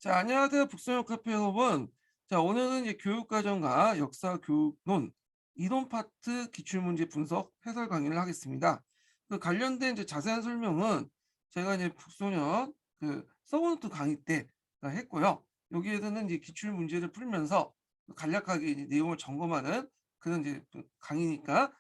자, 안녕하세요. 북서영 카페 여러분. 자, 오늘은 이제 교육과정과 역사 교육론 이론 파트 기출문제 분석 해설 강의를 하겠습니다. 그 관련된 이제 자세한 설명은 제가 이제 북소년 그 서브노트 강의 때 했고요. 여기에서는 이제 기출 문제를 풀면서 간략하게 이제 내용을 점검하는 그런 이제 그 강의니까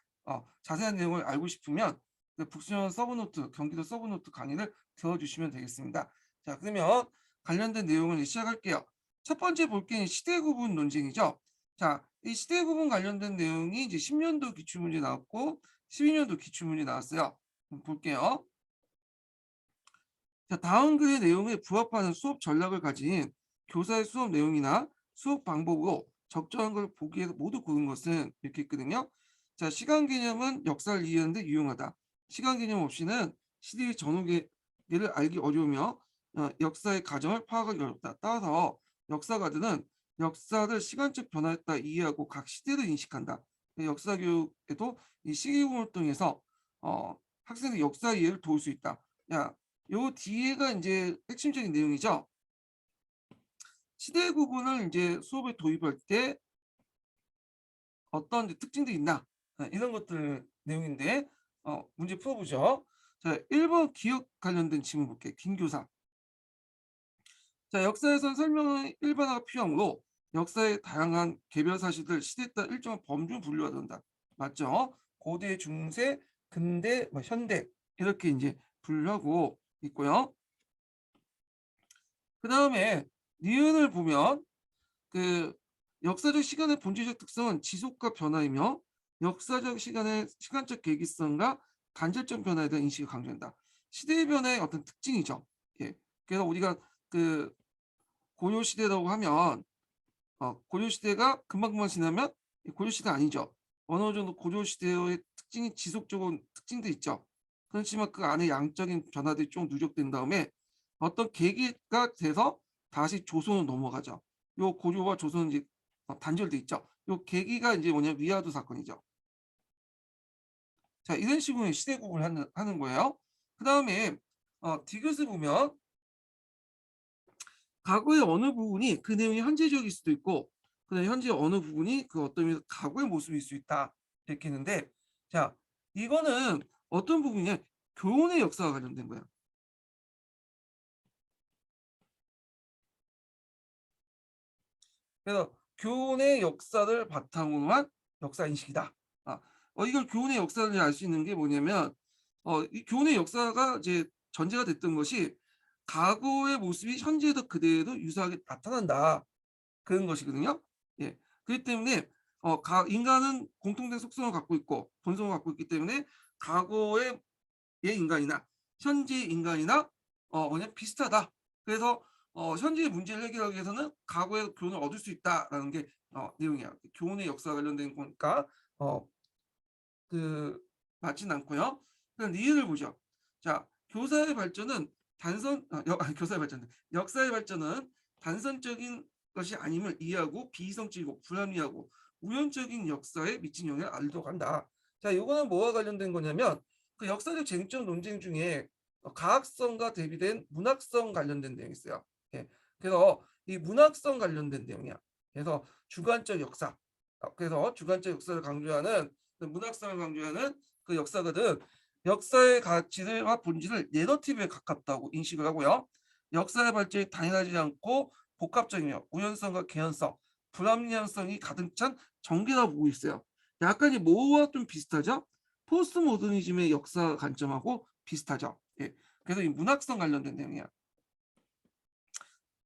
자세한 내용을 알고 싶으면 그 북소년 서브노트 경기도 서브노트 강의를 들어주시면 되겠습니다. 자, 그러면 관련된 내용을 시작할게요. 첫 번째 볼 게 시대 구분 논쟁이죠. 자, 이 시대 구분 관련된 내용이 이제 10년도 기출문제 나왔고 12년도 기출문제 나왔어요. 볼게요. 자, 다음 글의 내용에 부합하는 수업 전략을 가진 교사의 수업 내용이나 수업 방법으로 적절한 걸 보기 위해서 모두 고른 것은 이렇게 있거든요. 자, 시간 개념은 역사를 이해하는 데 유용하다. 시간 개념 없이는 시대의 전후계를 알기 어려우며 역사의 과정을 파악하기 어렵다. 따라서 역사가들은 역사를 시간적 변화에 따라 이해하고 각 시대를 인식한다. 역사 교육에도 이 시기구분을 통해서 학생의 역사 이해를 도울 수 있다. 야, 요 뒤에가 이제 핵심적인 내용이죠. 시대 구분을 이제 수업에 도입할 때 어떤 이제 특징들이 있나 이런 것들 내용인데 문제 풀어보죠. 자, 1번 기억 관련된 질문 볼게요. 김교사. 자, 역사에선 설명의 일반화가 필요하므로 역사의 다양한 개별 사실들 시대에 따라 일정한 범주 분류가 된다. 맞죠? 고대, 중세, 근대, 뭐 현대 이렇게 이제 분류하고 있고요. 그 다음에 니은을 보면 그 역사적 시간의 본질적 특성은 지속과 변화이며 역사적 시간의 시간적 계기성과 간접적 변화에 대한 인식을 강조한다. 시대의 변화의 어떤 특징이죠. 예. 그래서 우리가 그 고려 시대라고 하면 고려 시대가 금방금방 지나면 고려 시대 아니죠. 어느 정도 고려 시대의 특징이 지속적인 특징도 있죠. 그렇지만 그 안에 양적인 변화들이 좀 누적된 다음에 어떤 계기가 돼서 다시 조선으로 넘어가죠. 요 고려와 조선은 이제 단절돼 있죠. 요 계기가 이제 뭐냐 위화도 사건이죠. 자, 이런 식으로 시대 구분을 하는 거예요. 그 다음에 디귿을 보면 과거의 어느 부분이 그 내용이 현재적일 수도 있고 그다음에 현재 어느 부분이 그 어떤 의미에서 과거의 모습일 수 있다 이렇게 했는데 자 이거는 어떤 부분이냐 교훈의 역사와 관련된 거예요. 그래서 교훈의 역사를 바탕으로 한 역사 인식이다. 이걸 교훈의 역사를 알 수 있는 게 뭐냐면 이 교훈의 역사가 이제 전제가 됐던 것이 과거의 모습이 현재에도 그대로 유사하게 나타난다. 그런 것이거든요. 예. 그렇기 때문에 인간은 공통된 속성을 갖고 있고 본성을 갖고 있기 때문에 과거의 인간이나 현재의 인간이나 뭐냐 비슷하다. 그래서 현재의 문제를 해결하기 위해서는 과거의 교훈을 얻을 수 있다라는 게 내용이야. 교훈의 역사 관련된 거니까 어, 그 맞진 않고요. 그럼 리을을 보죠. 자, 교사의 발전은 교사의 발전, 역사의 발전은 단선적인 것이 아님을 이해하고 비이성적이고 불합리하고 우연적인 역사에 미친 영향을 알도록 한다. 자, 요거는 뭐와 관련된 거냐면 그 역사적 쟁점 논쟁 중에 과학성과 대비된 문학성 관련된 내용이 있어요. 예. 그래서 이 문학성 관련된 내용이야. 그래서 주관적 역사. 그래서 주관적 역사를 강조하는 그 문학성을 강조하는 그 역사거든. 역사의 가치와 본질을 내러티브에 가깝다고 인식을 하고요. 역사의 발전이 당연하지 않고 복합적이며 우연성과 개연성, 불합리성이 가득 찬 전개라고 보고 있어요. 약간 이 뭐와 좀 비슷하죠? 포스트 모더니즘의 역사 관점하고 비슷하죠. 예. 그래서 이 문학성 관련된 내용이야.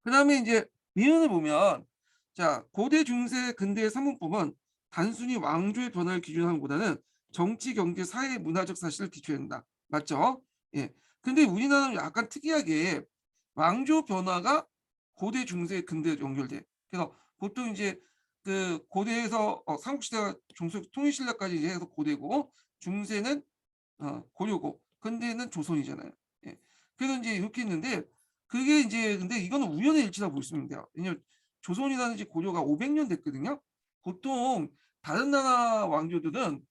그다음에 이제 미은을 보면 자 고대 중세 근대의 산문법은 단순히 왕조의 변화를 기준하는 것보다는 정치, 경제, 사회, 문화적 사실을 기초한다. 맞죠? 예. 근데 우리나라는 약간 특이하게 왕조 변화가 고대, 중세, 근대에 연결돼. 그래서 보통 이제 그 고대에서 삼국시대가 종속 통일신라까지 이제 해서 고대고 중세는 고려고 근대는 조선이잖아요. 예. 그래서 이제 이렇게 있는데 그게 이제 근데 이거는 우연의 일치라고 보시면 돼요. 왜냐면 조선이라든지 고려가 500년 됐거든요. 보통 다른 나라 왕조들은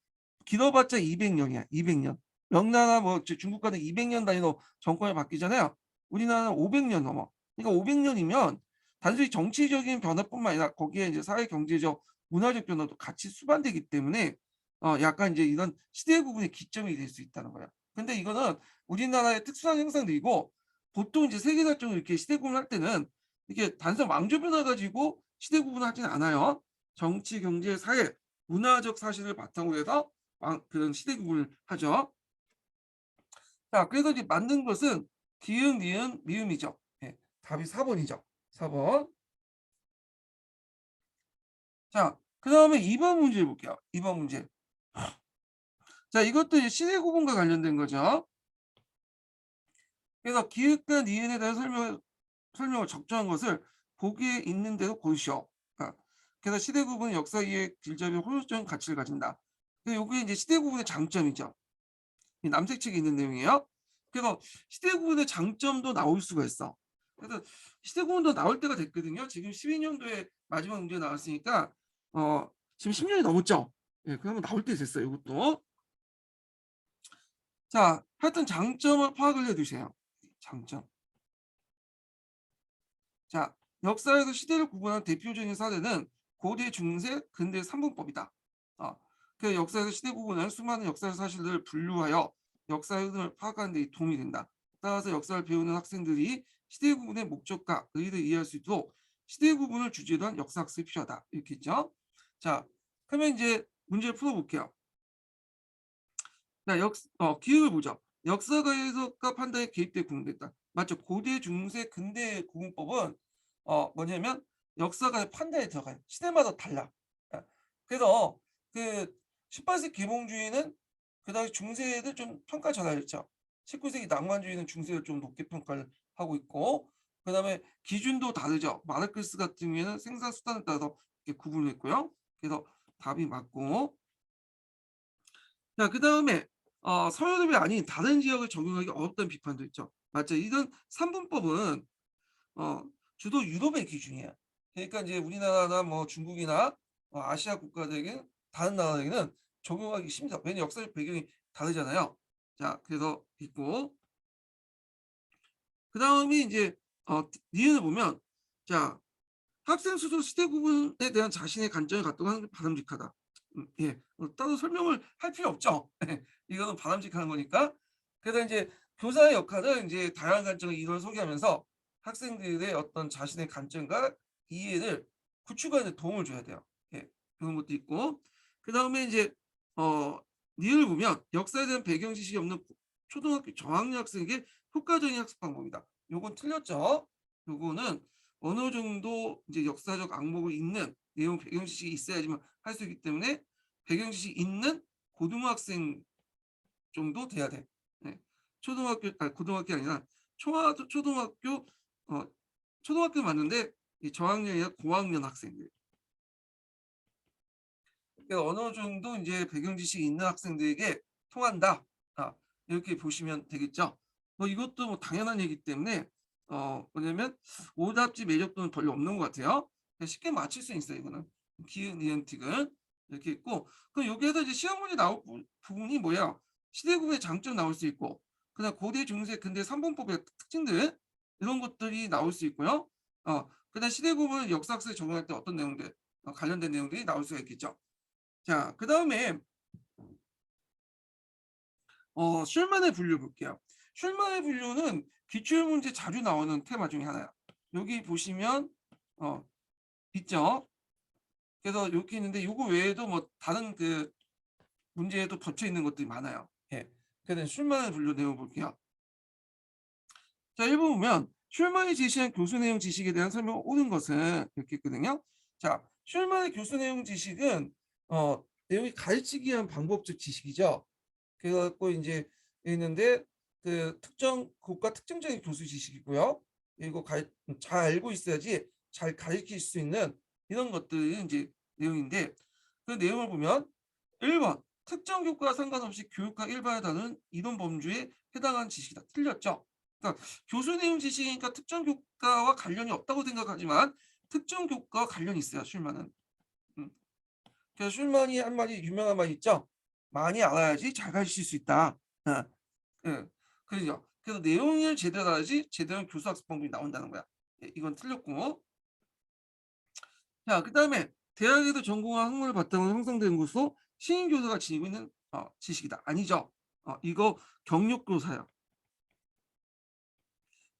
길어봤자 200년이야. 200년. 명나라 뭐 중국 같은 200년 단위로 정권이 바뀌잖아요. 우리나라는 500년 넘어. 그러니까 500년이면 단순히 정치적인 변화뿐만 아니라 거기에 이제 사회 경제적 문화적 변화도 같이 수반되기 때문에 약간 이제 이런 시대 구분의 기점이 될 수 있다는 거예요. 근데 이거는 우리나라의 특수한 현상들이고 보통 이제 세계사적으로 이렇게 시대 구분할 때는 이게 단순 왕조 변화 가지고 시대 구분하지는 않아요. 정치, 경제, 사회, 문화적 사실을 바탕으로 해서 그런 시대 구분을 하죠. 자, 그래서 이제 맞는 것은 기응, 니은, 미음이죠. 예, 답이 4번이죠. 4번. 자, 그다음에 2번 문제 볼게요. 2번 문제. 자, 이것도 이제 시대 구분과 관련된 거죠. 그래서 기읍과 니은에 대한 설명을 적정한 것을 보기에 있는 대로 고르시오. 그래서 시대 구분은 역사 이해 길잡이 호전적인 가치를 가진다. 근데 요게 이제 시대 구분의 장점이죠. 이 남색책에 있는 내용이에요. 그래서 시대 구분의 장점도 나올 수가 있어. 그래서 시대 구분도 나올 때가 됐거든요. 지금 12년도에 마지막 문제 나왔으니까 지금 10년이 넘었죠. 예, 그러면 나올 때 됐어요. 이것도. 자, 하여튼 장점을 파악을 해두세요. 장점. 자, 역사에서 시대를 구분하는 대표적인 사례는 고대, 중세, 근대 삼분법이다. 그 역사에서 시대 구분은 수많은 역사의 사실들을 분류하여 역사의 흐름을 파악하는 데 도움이 된다. 따라서 역사를 배우는 학생들이 시대 구분의 목적과 의의를 이해할 수 있도록 시대 구분을 주제로 한 역사학습이 필요하다. 이렇게 있죠. 자, 그러면 이제 문제를 풀어볼게요. 자, 기억을 보죠. 역사가 해석과 판단에 개입돼 구분됐다. 맞죠? 고대, 중세, 근대 구분법은 뭐냐면 역사가 판단에 들어가요. 시대마다 달라. 아, 그래서 그 18세기 계몽주의는 그 당시 중세를 좀 평가 잘하였죠. 19세기 낭만주의는 중세를 좀 높게 평가를 하고 있고, 그다음에 기준도 다르죠. 마르크스 같은 경우에는 생산 수단에 따라서 이렇게 구분을 했고요. 그래서 답이 맞고, 자, 그다음에 서유럽이 아닌 다른 지역을 적용하기 어렵다는 비판도 있죠. 맞죠? 이런 삼분법은 어, 주로 유럽의 기준이에요. 그러니까 이제 우리나라나 뭐 중국이나 아시아 국가들에게 다른 나라에게는 적용하기 쉽니다. 왜냐 역사적 배경이 다르잖아요. 자, 그래서 있고 그다음에 이제 니은을 보면 자, 학생 스스로 시대 구분에 대한 자신의 관점을 갖고 하는 게 바람직하다. 예. 따로 설명을 할 필요 없죠. 이거는 바람직한 거니까. 그래서 이제 교사의 역할은 이제 다양한 관점을 이론을 소개하면서 학생들의 어떤 자신의 관점과 이해를 구축하는 데 도움을 줘야 돼요. 예. 그런 것도 있고. 그다음에 이제 어 니을 보면 역사에 대한 배경 지식이 없는 초등학교 저학년 학생에게 효과적인 학습 방법이다. 요건 틀렸죠. 요거는 어느 정도 이제 역사적 악목을 읽는 내용 배경 지식이 있어야지만 할 수 있기 때문에 배경 지식이 있는 고등학생 정도 돼야 돼. 네. 고등학교 아니라 초등학교 어 초등학교 맞는데 이 저학년이나 고학년 학생들. 그러니까 어느 정도 이제 배경 지식이 있는 학생들에게 통한다. 이렇게 보시면 되겠죠. 뭐 이것도 뭐 당연한 얘기 때문에 뭐냐면 오답지 매력도는 별로 없는 것 같아요. 그냥 쉽게 맞출 수 있어요. 이거는 기은, 니은, 티은 이렇게 있고 그럼 여기에서 이제 시험 문제 나올 부분이 뭐야? 시대구분의 장점 나올 수 있고 그다음 고대, 중세, 근대 삼분법의 특징들 이런 것들이 나올 수 있고요. 그다음 시대구분 역사학습에 적용할 때 어떤 내용들 관련된 내용들이 나올 수가 있겠죠. 자, 그다음에 슐만의 분류 볼게요. 슐만의 분류는 기출문제 자주 나오는 테마 중에 하나야. 여기 보시면 어, 있죠. 그래서 여기 있는데 이거 외에도 뭐 다른 그 문제에도 붙여 있는 것들이 많아요. 예. 그래서 슐만의 분류 내용 볼게요. 자, 1번 보면 슐만이 제시한 교수 내용 지식에 대한 설명을 오는 것은 이렇게 있거든요. 자, 슐만의 교수 내용 지식은 내용이 가르치기 위한 방법적 지식이죠. 그래갖고 이제 있는데 그 특정 국가 특정적인 교수 지식이고요. 그리고 잘 알고 있어야지 잘 가르칠 수 있는 이런 것들이 이제 내용인데 그 내용을 보면 1번 특정 교과와 상관없이 교육학 일반에 다루는 이론 범주에 해당하는 지식이다. 틀렸죠. 그러니까 교수 내용 지식이니까 특정 교과와 관련이 없다고 생각하지만 특정 교과와 관련이 있어요. 슐만은. 음. 그래서 슐만이 한 말이 유명한 말이 있죠. 많이 알아야지 잘 가르칠 수 있다. 예. 그죠. 그래서 내용을 제대로 알아야지 제대로 교수 학습 방법이 나온다는 거야. 예, 이건 틀렸고. 자, 그다음에 대학에도 전공한 학문을 바탕으로 형성된 것으로 신임 교사가 지니고 있는 지식이다. 아니죠. 이거 경력교사야.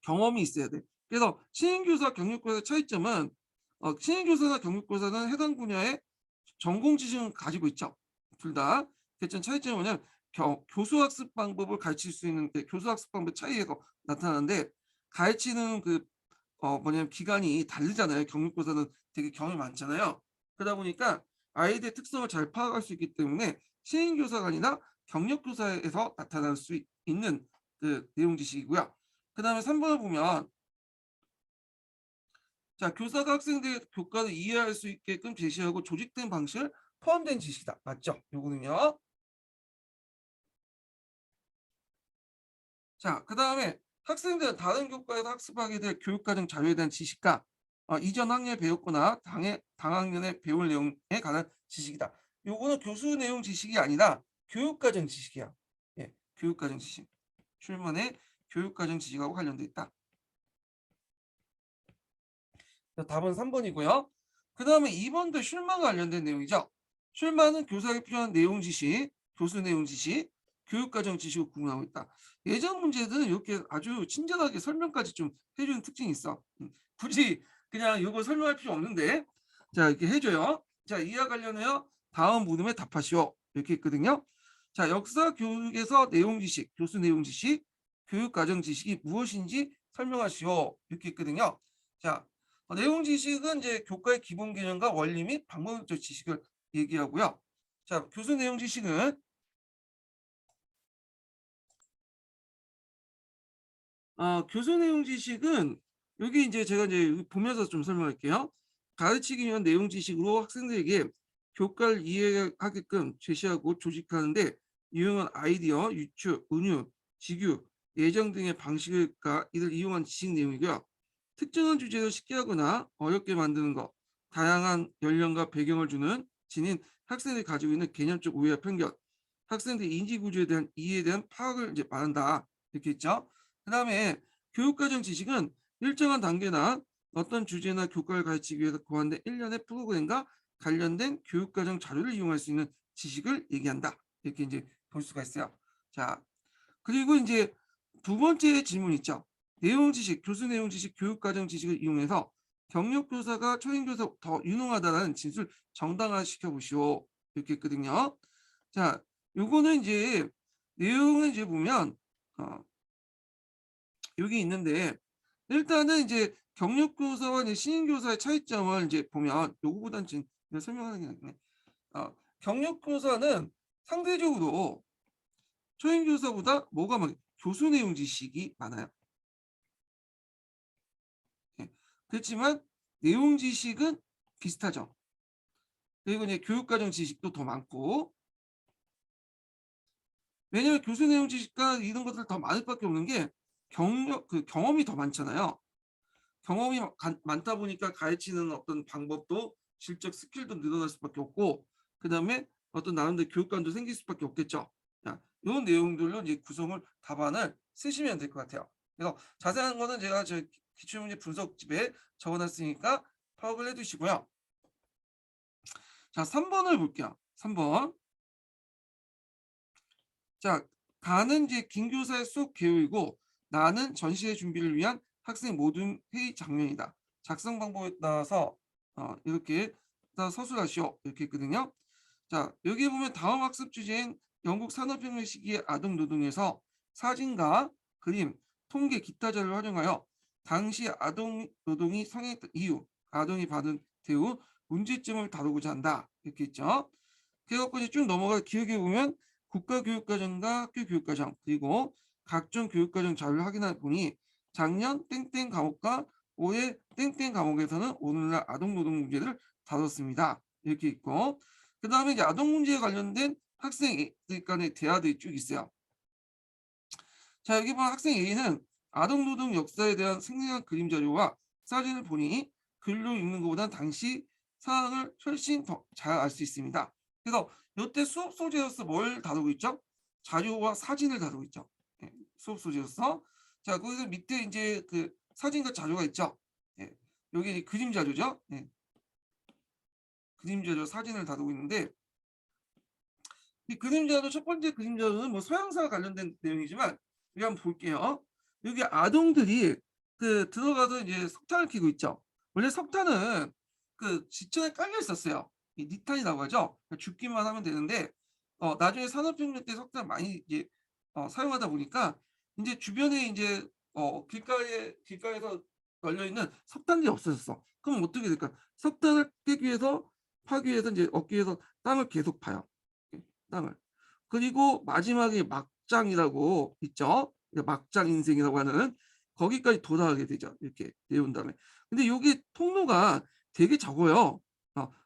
경험이 있어야 돼. 그래서 신임교사, 경력교사의 차이점은 신임교사나 경력교사는 해당 분야의 전공 지식은 가지고 있죠. 둘 다. 그렇지만 차이점이 뭐냐면 교수학습 방법을 가르칠 수 있는 교수학습 방법 차이가 나타나는데 가르치는 뭐냐면 기간이 다르잖아요. 경력교사는 되게 경험이 많잖아요. 그러다 보니까 아이들의 특성을 잘 파악할 수 있기 때문에 신임교사가 아니라 경력교사에서 나타날 수 있는 그 내용 지식이고요. 그다음에 3번을 보면 자, 교사가 학생들의 교과를 이해할 수 있게끔 제시하고 조직된 방식을 포함된 지식이다. 맞죠? 요거는요. 자, 그다음에 학생들은 다른 교과에서 학습하게 될 교육과정 자료에 대한 지식과 이전 학년에 배웠거나 당학년에 배울 내용에 관한 지식이다. 요거는 교수 내용 지식이 아니라 교육과정 지식이야. 예, 교육과정 지식. 출문의 교육과정 지식하고 관련돼 있다. 답은 3번이고요. 그 다음에 2번도 슐만과 관련된 내용이죠. 슐만은 교사에게 필요한 내용 지식, 교수 내용 지식, 교육과정 지식을 구분하고 있다. 예전 문제들은 이렇게 아주 친절하게 설명까지 좀 해주는 특징이 있어. 굳이 그냥 이거 설명할 필요 없는데 자 이렇게 해줘요. 자 이와 관련하여 다음 물음에 답하시오. 이렇게 있거든요. 자 역사 교육에서 내용 지식, 교수 내용 지식, 교육과정 지식이 무엇인지 설명하시오. 이렇게 있거든요. 자 내용 지식은 이제 교과의 기본 개념과 원리 및 방법적 지식을 얘기하고요. 자, 교수 내용 지식은 교수 내용 지식은 여기 이제 제가 이제 보면서 좀 설명할게요. 가르치기 위한 내용 지식으로 학생들에게 교과를 이해하게끔 제시하고 조직하는데 유용한 아이디어, 유추, 은유, 직유, 예정 등의 방식과 이를 이용한 지식 내용이고요. 특정한 주제를 쉽게 하거나 어렵게 만드는 것, 다양한 연령과 배경을 지닌 학생들이 가지고 있는 개념적 오해와 편견, 학생들의 인지 구조에 대한 이해에 대한 파악을 이제 말한다. 이렇게 있죠. 그다음에 교육과정 지식은 일정한 단계나 어떤 주제나 교과를 가르치기 위해서 고안된 일련의 프로그램과 관련된 교육과정 자료를 이용할 수 있는 지식을 얘기한다. 이렇게 이제 볼 수가 있어요. 자, 그리고 이제 두 번째 질문 있죠. 내용 지식, 교수 내용 지식, 교육과정 지식을 이용해서 경력교사가 초행교사 더 유능하다는 진술 정당화시켜 보시오. 이렇게 했거든요. 자, 요거는 이제 내용을 이제 보면 여기 있는데 일단은 이제 경력교사와 이제 신임교사의 차이점을 이제 보면 요거보다는 지금 설명하는 게 낫네. 경력교사는 상대적으로 초행교사보다 뭐가 많 교수 내용 지식이 많아요. 예. 그렇지만 내용 지식은 비슷하죠. 그리고 이제 교육과정 지식도 더 많고 왜냐하면 교수 내용 지식과 이런 것들 더 많을 밖에 없는 게 경험이 더 많잖아요. 경험이 많다 보니까 가르치는 어떤 방법도 실적 스킬도 늘어날 수밖에 없고 그다음에 어떤 나름대로 교육관도 생길 수밖에 없겠죠. 자, 이런 내용들로 이제 구성을 답안을 쓰시면 될 것 같아요. 그래서 자세한 거는 제가 저 기출문제 분석집에 적어놨으니까 파악을 해두시고요. 자, 3번을 볼게요. 3번. 자, 가는 이제 김교사의 수업 계획이고 나는 전시회 준비를 위한 학생 모든 회의 장면이다. 작성 방법에 따라서 이렇게 서술하시오. 이렇게 있거든요. 자, 여기 보면 다음 학습 주제인 영국 산업혁명 시기의 아동 노동에서 사진과 그림, 통계, 기타 자료를 활용하여 당시 아동 노동이 성행했던 이유, 아동이 받은 대우, 문제점을 다루고자 한다. 이렇게 있죠. 그래갖고 이제 쭉 넘어가 기억해 보면 국가교육과정과 학교교육과정 그리고 각종 교육과정 자료를 확인해 보니 작년 땡땡 과목과 올해 땡땡 과목에서는 오늘날 아동노동 문제를 다뤘습니다. 이렇게 있고 그 다음에 이제 아동 문제에 관련된 학생들 간의 대화들이 쭉 있어요. 자 여기 보면 학생 A는 아동노동 역사에 대한 생생한 그림 자료와 사진을 보니 글로 읽는 것보다 당시 상황을 훨씬 더 잘 알 수 있습니다. 그래서 이때 수업 소재로서 뭘 다루고 있죠? 자료와 사진을 다루고 있죠. 예, 수업 소재로서. 자, 거기서 밑에 이제 그 사진과 자료가 있죠. 예, 여기 그림 자료죠. 예. 그림자료 사진을 다루고 있는데 이 그림자료 첫 번째 그림자료는 뭐 서양사와 관련된 내용이지만 여기 한번 볼게요. 여기 아동들이 그 들어가서 이제 석탄을 캐고 있죠. 원래 석탄은 그 지천에 깔려 있었어요. 이 니탄이라고 하죠. 줍기만 하면 되는데 나중에 산업혁명 때 석탄을 많이 이제 사용하다 보니까 인제 주변에 인제 길가에서 널려 있는 석탄들이 없어졌어. 그럼 어떻게 될까? 석탄을 깨기 위해서 파기 위해서 인제 얻기 위해서 땅을 계속 파요. 예 땅을. 그리고 마지막에 막장이라고 있죠. 예 막장 인생이라고 하는 거기까지 돌아가게 되죠. 이렇게 내온 다음에. 근데 요게 통로가 되게 적어요.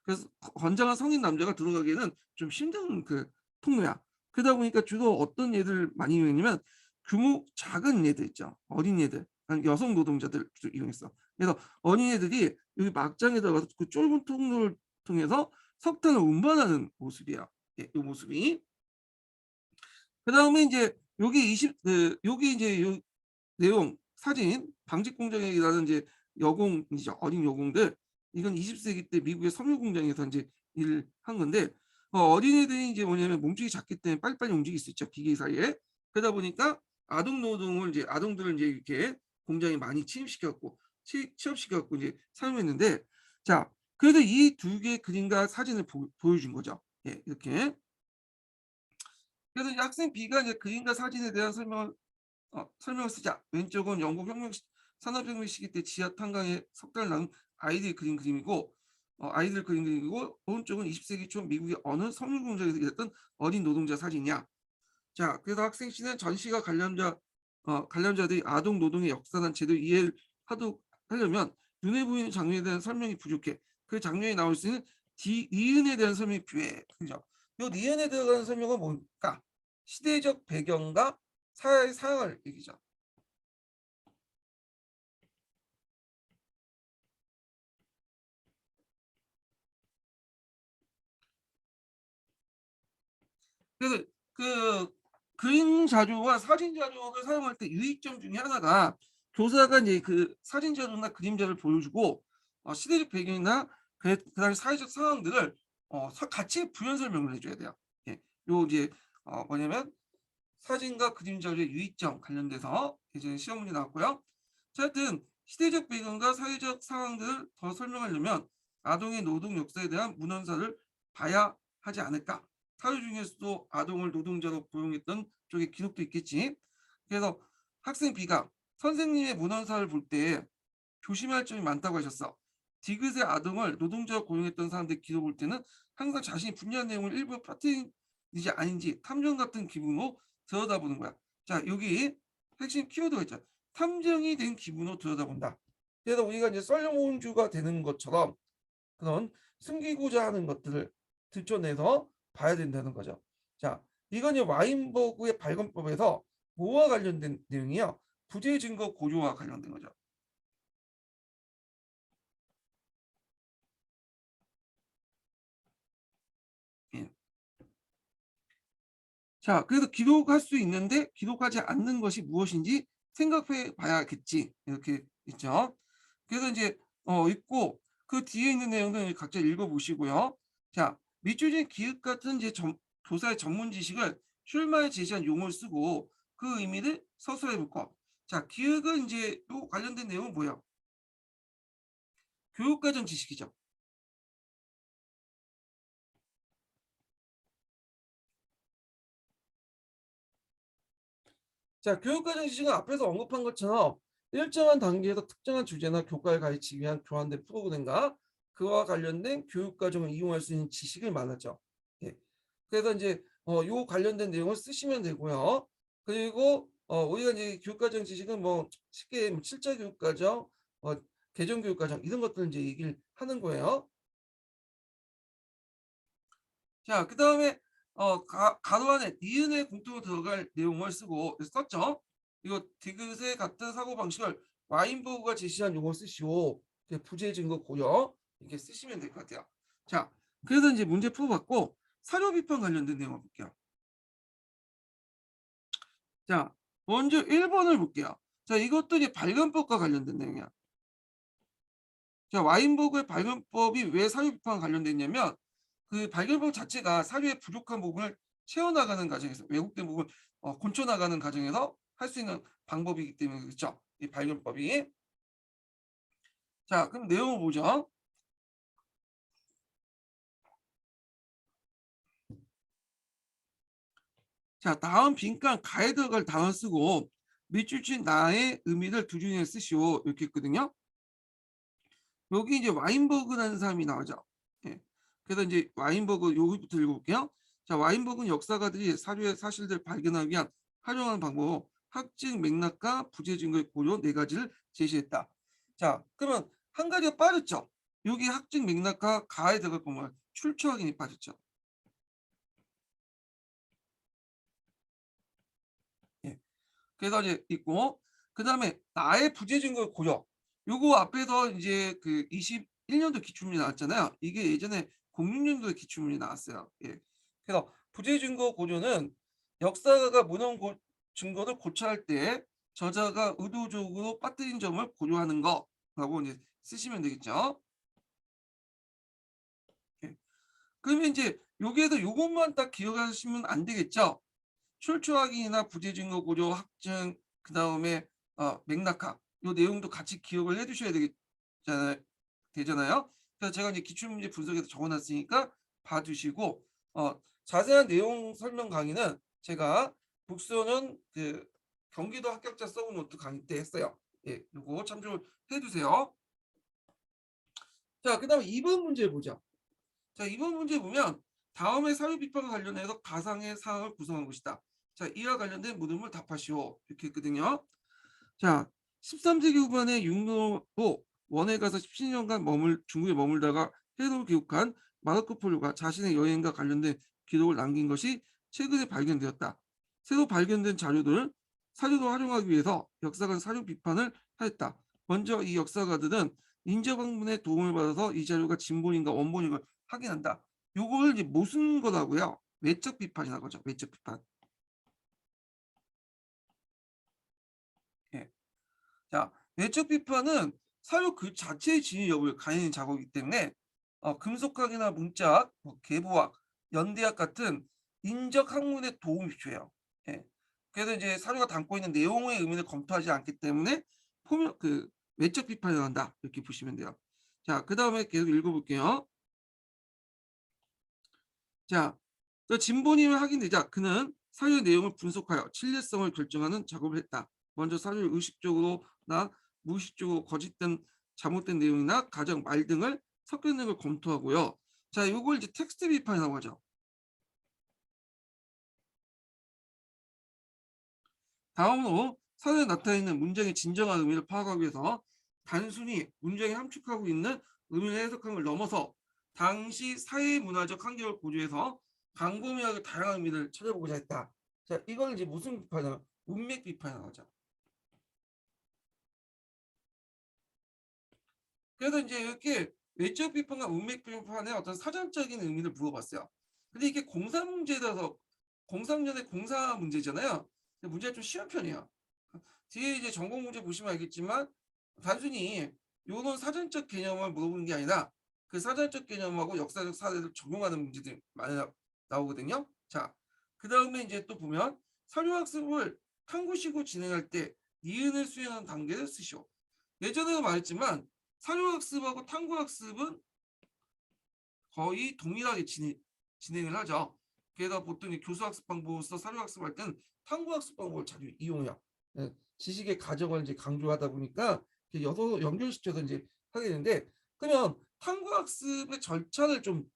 그래서 건장한 성인 남자가 들어가기에는 좀 힘든 그 통로야. 그러다 보니까 주로 어떤 얘들 많이 이용했냐면 규모 작은 얘들 있죠. 어린이들, 아니 여성 노동자들 주로 이용했어. 그래서 어린이들이 여기 막장에 들어가서 그 좁은 통로를 통해서 석탄을 운반하는 모습이야. 예, 요 모습이. 그다음에 인제 요게 20 요게 인제 요 내용 사진 방직 공장이라는 이제 여공이죠. 어린 여공들. 이건 20 세기 때 미국의 섬유 공장에서 인제 일을 한 건데 어린이들이 인제 뭐냐면 몸집이 작기 때문에 빨리빨리 움직일 수 있죠, 기계 사이에. 그러다 보니까 아동 노동을 이제 아동들을 인제 이렇게 공장에 많이 침입시켜 갖고 취업시켜 갖고 이제 사용했는데 자 그래서 이 두 개의 그림과 사진을 보여준 거죠. 예 이렇게. 그래서 이 학생 B가 이제 그림과 사진에 대한 설명을 쓰자. 왼쪽은 영국 산업혁명 시기 때 지하 탄광에 석탄을 낳은 아이들이 그린 그림이고 아이들 그린 그림이고 오른쪽은 20세기 초 미국의 어느 섬유 공장에서 일했던 어린 노동자 사진이야. 자, 그래서 학생 씨는 전시가 관련자들이 아동 노동의 역사나 제대로 이해를 하려면 눈에 보이는 장면에 대한 설명이 부족해. 그 장면이 나올 수 있는 니은에 대한 설명이 필요해. 그죠? 요 니은에 들어가는 설명은 뭘까? 시대적 배경과 사회의 상황을 얘기죠. 그래서 그 그림 자료와 사진 자료를 사용할 때 유의점 중에 하나가 교사가 이제 그 사진 자료나 그림 자료를 보여주고 시대적 배경이나 그다음에 사회적 상황들을 같이 부연 설명을 해 줘야 돼요. 예. 요 이제 뭐냐면 사진과 그림 자료의 유의점 관련돼서 예전에 시험 문제 나왔고요. 자 하여튼 시대적 배경과 사회적 상황들을 더 설명하려면 아동의 노동 역사에 대한 문헌사를 봐야 하지 않을까. 사회 중에서도 아동을 노동자로 고용했던 쪽의 기록도 있겠지. 그래서 학생 B가 선생님의 문헌사를 볼 때 조심할 점이 많다고 하셨어. 디귿의 아동을 노동자로 고용했던 사람들 기록 볼 때는 항상 자신이 분야한 내용을 일부 빠뜨리지 아닌지 탐정 같은 기분으로 들여다보는 거야. 자, 여기 핵심 키워드가 있죠. 탐정이 된 기분으로 들여다본다. 그래서 우리가 이제 썰렁온주가 되는 것처럼 그런 숨기고자 하는 것들을 들춰내서 봐야 된다는 거죠. 자, 이건 이제 와인버그의 발견법에서 뭐와 관련된 내용이요? 부재 증거 고조와 관련된 거죠. 예. 자, 그래서 기록할 수 있는데 기록하지 않는 것이 무엇인지 생각해 봐야겠지. 이렇게 있죠. 그래서 이제 있고 그 뒤에 있는 내용들 각자 읽어 보시고요. 자, 밑줄진 기획 같은 이제 교사의 전문 지식을 출마에 제시한 용어를 쓰고 그 의미를 서술해 볼 것. 자, 기획은 이제 요 관련된 내용은 뭐예요? 교육과정 지식이죠. 자, 교육과정 지식은 앞에서 언급한 것처럼 일정한 단계에서 특정한 주제나 교과를 가르치기 위한 교환된 프로그램과 그와 관련된 교육과정을 이용할 수 있는 지식을 말하죠. 예. 그래서 이제 요 관련된 내용을 쓰시면 되고요. 그리고 우리가 이제 교육과정 지식은 뭐 쉽게 뭐 칠자 교육과정, 개정 교육과정 이런 것들을 이제 얘기를 하는 거예요. 자, 그다음에 가로 안에 니은에 공통으로 들어갈 내용을 쓰고 썼죠. 이거 디귿의 같은 사고방식을 와인버그가 제시한 용어 쓰시오. 부재 증거 고려 이렇게 쓰시면 될 것 같아요. 자, 그래서 이제 문제 풀어봤고 사료 비판 관련된 내용을 볼게요. 자, 먼저 1번을 볼게요. 자, 이것도 이제 발견법과 관련된 내용이야. 자, 와인버그의 발견법이 왜 사료 비판과 관련됐냐면 그 발견법 자체가 사료의 부족한 부분을 채워나가는 과정에서 왜곡된 부분을 고쳐나가는 과정에서 할 수 있는 방법이기 때문에 그렇죠. 이 발견법이. 자, 그럼 내용을 보죠. 자, 다음 빈칸 가에 들어갈 단어 쓰고 밑줄 친 나의 의미를 두 줄에 쓰시오. 이렇게 했거든요. 여기 이제 와인버그라는 사람이 나오죠. 예. 그래서 이제 와인버그 여기부터 읽어볼게요. 자, 와인버그는 역사가들이 사료의 사실들을 발견하기 위한 활용하는 방법, 학적 맥락과 부재 증거의 고려 네 가지를 제시했다. 자, 그러면 한 가지가 빠졌죠. 여기 학적 맥락과 가에 들어갈 거면 출처 확인이 빠졌죠. 예. 그래서 이제 있고 그다음에 나의 부재 증거 고려. 요거 앞에서 이제 그 21년도 기출문제 나왔잖아요. 이게 예전에 06년도에 기출문제 나왔어요. 예. 그래서 부재 증거 고려는 역사가가 문헌 증거를 고찰할 때 저자가 의도적으로 빠뜨린 점을 고려하는 거라고 이제 쓰시면 되겠죠. 예. 그러면 이제 여기에서 요것만 딱 기억하시면 안 되겠죠. 출처 확인이나 부재 증거 고려 확증 그다음에 맥락학 요 내용도 같이 기억을 해 두셔야 되잖아요. 그래서 제가 이제 기출문제 분석에서 적어 놨으니까 봐 두시고 자세한 내용 설명 강의는 제가 북소는 그 경기도 합격자 서브 노트 강의 때 했어요. 예, 요거 참조해 두세요. 자, 그다음에 2번 문제 보죠. 자, 이번 문제 보면 다음의 사유 비판과 관련해서 가상의 사항을 구성한 것이다. 자, 이와 관련된 물음을 답하시오. 이렇게 했거든요. 자, 13세기 후반에 육로로 원에 가서 17년간 중국에 머물다가 해로를 귀국한 마르코 폴로가 자신의 여행과 관련된 기록을 남긴 것이 최근에 발견되었다. 새로 발견된 자료들을 사료로 활용하기 위해서 역사관 사료 비판을 하였다. 먼저 이 역사가들은 인적 학문의 도움을 받아서 이 자료가 진본인가 원본인가 확인한다. 요걸 이제 무슨 거라고요? 외적 비판이라고 하죠. 외적 비판. 예. 자, 외적 비판은 사료 그 자체의 진위 여부를 가리는 작업이기 때문에 금속학이나 문자학, 계보학, 연대학 같은 인적 학문의 도움이 필요해요. 예. 그래서 이제 사료가 담고 있는 내용의 의미를 검토하지 않기 때문에 포면 그 외적 비판을 한다 이렇게 보시면 돼요. 자, 그 다음에 계속 읽어볼게요. 자, 그 진본임을 확인되자 그는 사료의 내용을 분석하여 신뢰성을 결정하는 작업을 했다. 먼저 사료를 의식적으로나 무의식적으로 거짓된 잘못된 내용이나 가정 말 등을 섞여 있는 걸 검토하고요. 자, 이걸 이제 텍스트 비판이라고 하죠. 다음으로 사료에 나타나 있는 문장의 진정한 의미를 파악하기 위해서 단순히 문장에 함축하고 있는 의미를 해석하는 걸 넘어서 당시 사회 문화적 환경을 고려해서 광범위하게 다양한 의미를 찾아보고자 했다. 자, 이걸 이제 무슨 비판이냐? 문맥 비판이라고 하죠. 그래서 이제 이렇게 외적 비판과 문맥 비판의 어떤 사전적인 의미를 물어봤어요. 근데 이게 공사 문제라서 03년에 공사 문제잖아요. 문제가 좀 쉬운 편이에요. 뒤에 이제 전공 문제 보시면 알겠지만 단순히 요런 사전적 개념을 물어보는 게 아니라 그 사전적 개념하고 역사적 사례를 적용하는 문제들이 많이 나오거든요. 자, 그다음에 이제 또 보면 서류학습을 탐구식으로 진행할 때 니은을 수행하는 단계를 쓰시오. 예전에도 말했지만 서류학습하고 탐구학습은 거의 동일하게 진행을 하죠. 그래서 보통 교수학습 방법으로서 서류학습할 때는 탐구학습 방법을 자주 이용해요. 예, 지식의 가정을 이제 강조하다 보니까 여서 연결시켜서 이제 하게 되는데 그러면 탐구학습의 절차를 좀